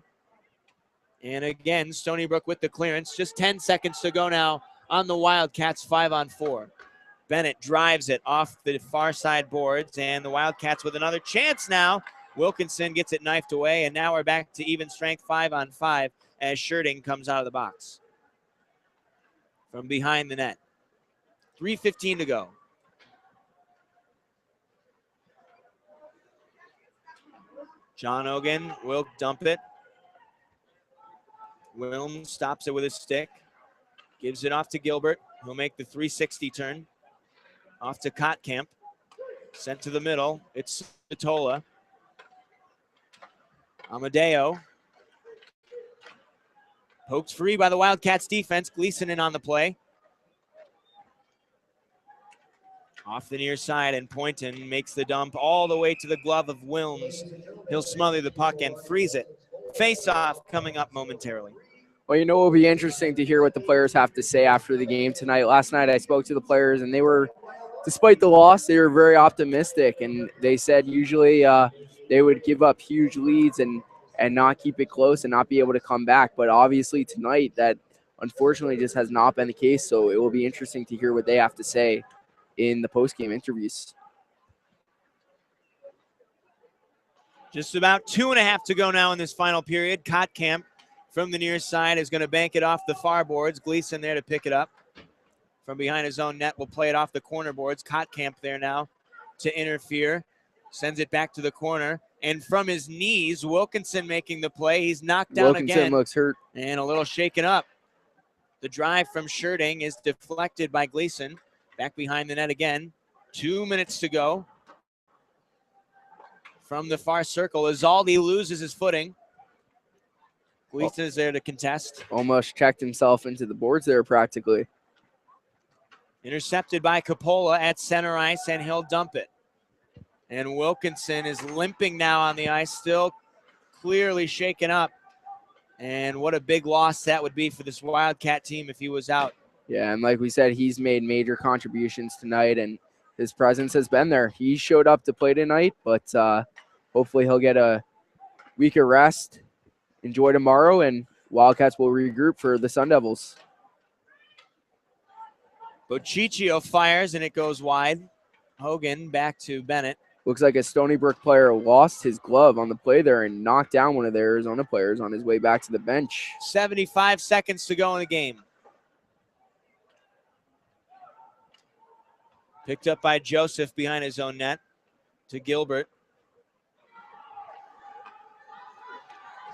And again, Stony Brook with the clearance. Just 10 seconds to go now on the Wildcats 5-on-4. Bennett drives it off the far side boards, and the Wildcats with another chance now. Wilkinson gets it knifed away, and now we're back to even strength 5-on-5 as Schurting comes out of the box from behind the net. 3:15 to go. John Hogan will dump it. Wilm stops it with his stick. Gives it off to Gilbert. He'll make the 360 turn. Off to Kottkamp. Sent to the middle. It's Satola. Amadeo. Poked free by the Wildcats defense. Gleason in on the play. Off the near side, and Poynton makes the dump all the way to the glove of Wilms. He'll smother the puck and freeze it face-off coming up momentarily. Well, you know, it'll be interesting to hear what the players have to say after the game tonight. Last night I spoke to the players, and they were, despite the loss, they were very optimistic, and they said usually they would give up huge leads and not keep it close and not be able to come back. But obviously tonight that unfortunately just has not been the case. So it will be interesting to hear what they have to say in the post-game interviews. Just about 2.5 to go now in this final period. Kotkamp from the near side is going to bank it off the far boards. Gleason there to pick it up. From behind his own net will play it off the corner boards. Kotkamp there now to interfere. Sends it back to the corner. And from his knees, Wilkinson making the play. He's knocked down again. Wilkinson looks hurt. And a little shaken up. The drive from Schurting is deflected by Gleason. Back behind the net again. 2 minutes to go. From the far circle, Izaldi loses his footing. Gleason is there to contest. Almost checked himself into the boards there practically. Intercepted by Coppola at center ice, and he'll dump it. And Wilkinson is limping now on the ice, still clearly shaken up. And what a big loss that would be for this Wildcat team if he was out. Yeah, and like we said, he's made major contributions tonight, and his presence has been there. He showed up to play tonight, but hopefully he'll get a week of rest, enjoy tomorrow, and Wildcats will regroup for the Sun Devils. Bociccio fires, and it goes wide. Hogan back to Bennett. Looks like a Stony Brook player lost his glove on the play there and knocked down one of the Arizona players on his way back to the bench. 75 seconds to go in the game. Picked up by Joseph behind his own net to Gilbert.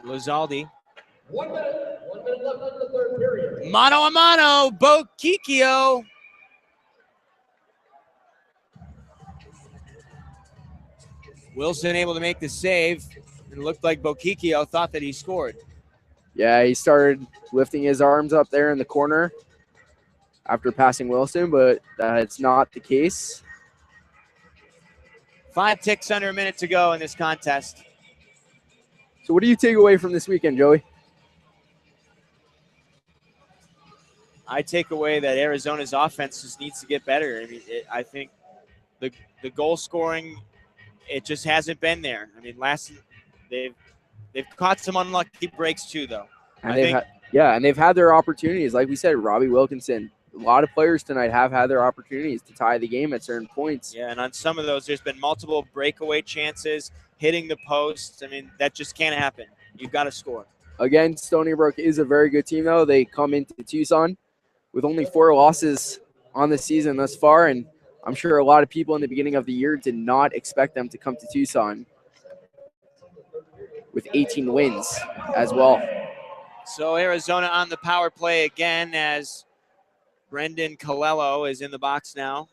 Lizaldi. 1 minute. 1 minute left in the third period. Mano a mano, Bociccio. Wilson able to make the save. It looked like Bociccio thought that he scored. Yeah, he started lifting his arms up there in the corner after passing Wilson, but it's not the case. 5 ticks under a minute to go in this contest. So what do you take away from this weekend, Joey? I take away that Arizona's offense just needs to get better. I mean, I think the goal scoring, it just hasn't been there. I mean, they've caught some unlucky breaks too, though. And they've had their opportunities. Like we said, Robbie Wilkinson. A lot of players tonight have had their opportunities to tie the game at certain points. Yeah, and on some of those, there's been multiple breakaway chances, hitting the post. I mean, that just can't happen. You've got to score. Again, Stony Brook is a very good team, though. They come into Tucson with only 4 losses on the season thus far, and I'm sure a lot of people in the beginning of the year did not expect them to come to Tucson with 18 wins as well. So Arizona on the power play again as Brendan Colello is in the box now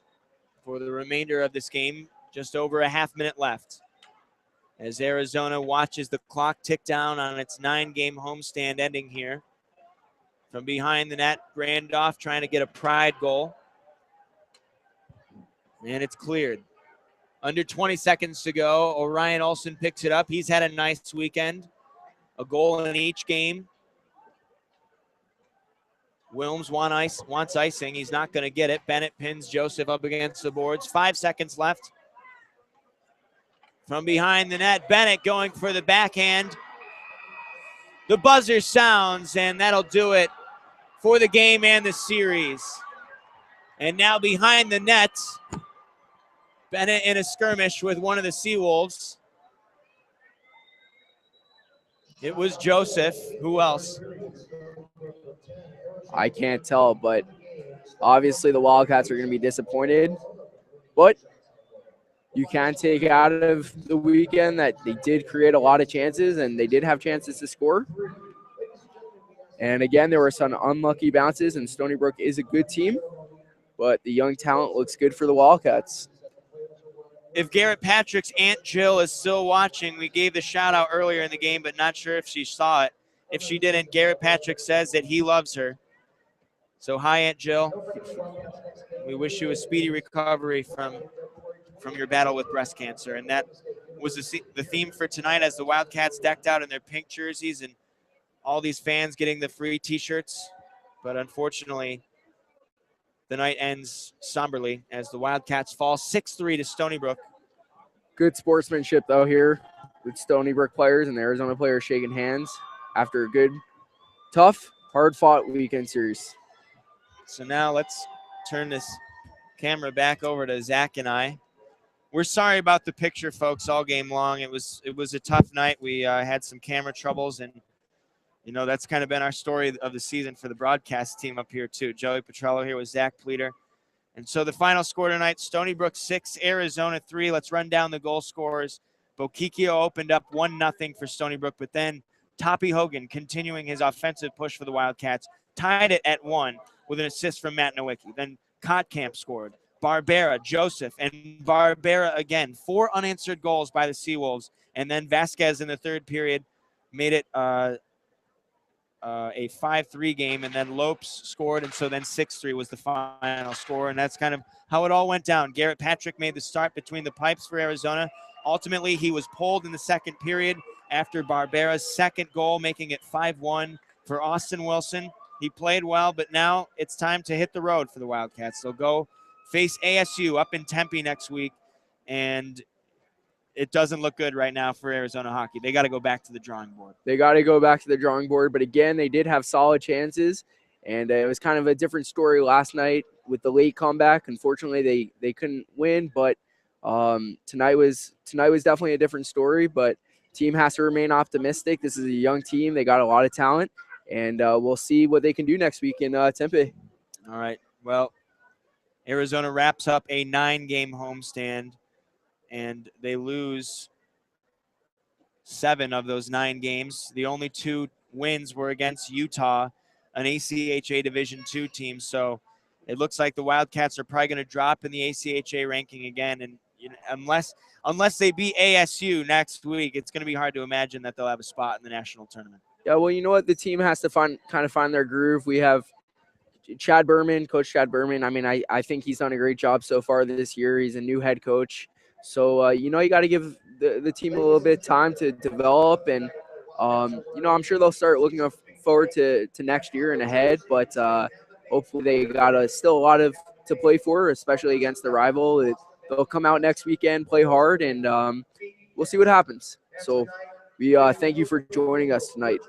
for the remainder of this game. Just over a half-minute left as Arizona watches the clock tick down on its 9-game homestand ending here. From behind the net, Randolph trying to get a pride goal. And it's cleared. Under 20 seconds to go. Orion Olsen picks it up. He's had a nice weekend. A goal in each game. Wilms wants icing. He's not going to get it. Bennett pins Joseph up against the boards. 5 seconds left. From behind the net, Bennett going for the backhand. The buzzer sounds, and that'll do it for the game and the series. And now behind the net, Bennett in a skirmish with one of the Seawolves. It was Joseph. Who else? I can't tell, but obviously the Wildcats are going to be disappointed. But you can take out of the weekend that they did create a lot of chances, and they did have chances to score. And again, there were some unlucky bounces, and Stony Brook is a good team, but the young talent looks good for the Wildcats. If Garrett Patrick's Aunt Jill is still watching, we gave the shout out earlier in the game, but not sure if she saw it. If she didn't, Garrett Patrick says that he loves her. So hi, Aunt Jill. We wish you a speedy recovery from your battle with breast cancer. And that was the theme for tonight as the Wildcats decked out in their pink jerseys and all these fans getting the free T-shirts. But unfortunately, the night ends somberly as the Wildcats fall 6-3 to Stony Brook. Good sportsmanship, though, here with Stony Brook players and the Arizona players shaking hands after a good, tough, hard-fought weekend series. So now let's turn this camera back over to Zach and I. We're sorry about the picture, folks, all game long. It was a tough night. We had some camera troubles, and you know that's kind of been our story of the season for the broadcast team up here too. Joey Petrello here with Zach Pleater. And so the final score tonight, Stony Brook 6, Arizona 3. Let's run down the goal scorers. Bokikio opened up 1-0 for Stony Brook, but then Toppy Hogan continuing his offensive push for the Wildcats, tied it at 1 with an assist from Matt Nowicki. Then Kotkamp scored. Barbera, Joseph, and Barbera again. 4 unanswered goals by the Seawolves. And then Vasquez in the third period made it a 5-3 game, and then Lopes scored, and so then 6-3 was the final score, and that's kind of how it all went down. Garrett Patrick made the start between the pipes for Arizona. Ultimately, he was pulled in the second period after Barbera's second goal, making it 5-1 for Austin Wilson. He played well, but now it's time to hit the road for the Wildcats. They'll go face ASU up in Tempe next week, and it doesn't look good right now for Arizona hockey. They got to go back to the drawing board. They got to go back to the drawing board, but again, they did have solid chances, and it was kind of a different story last night with the late comeback. Unfortunately, they couldn't win, but tonight was definitely a different story. But team has to remain optimistic. This is a young team. They got a lot of talent, and we'll see what they can do next week in Tempe. All right. Well, Arizona wraps up a 9-game homestand, and they lose 7 of those 9 games. The only 2 wins were against Utah, an ACHA Division II team. So it looks like the Wildcats are probably going to drop in the ACHA ranking again. And you know, unless they beat ASU next week, it's going to be hard to imagine that they'll have a spot in the national tournament. Yeah, well, you know what? The team has to find their groove. We have Coach Chad Berman. I mean, I think he's done a great job so far this year. He's a new head coach. So, you got to give the team a little bit of time to develop. And, I'm sure they'll start looking forward to next year and ahead. But hopefully they got still a lot to play for, especially against the rival. They'll come out next weekend, play hard, and we'll see what happens. So we thank you for joining us tonight.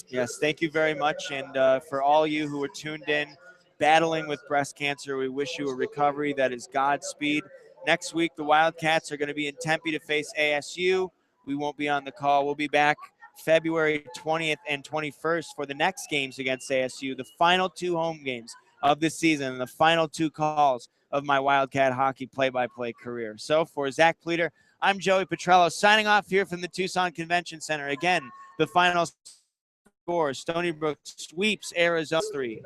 Yes, thank you very much. And for all you who are tuned in, battling with breast cancer, we wish you a recovery that is Godspeed. Next week, the Wildcats are going to be in Tempe to face ASU. We won't be on the call. We'll be back February 20th and 21st for the next games against ASU, the final 2 home games of this season, and the final 2 calls of my Wildcat hockey play-by-play career. So for Zach Pleater, I'm Joey Petrello signing off here from the Tucson Convention Center. Again, the final score, Stony Brook sweeps Arizona 3.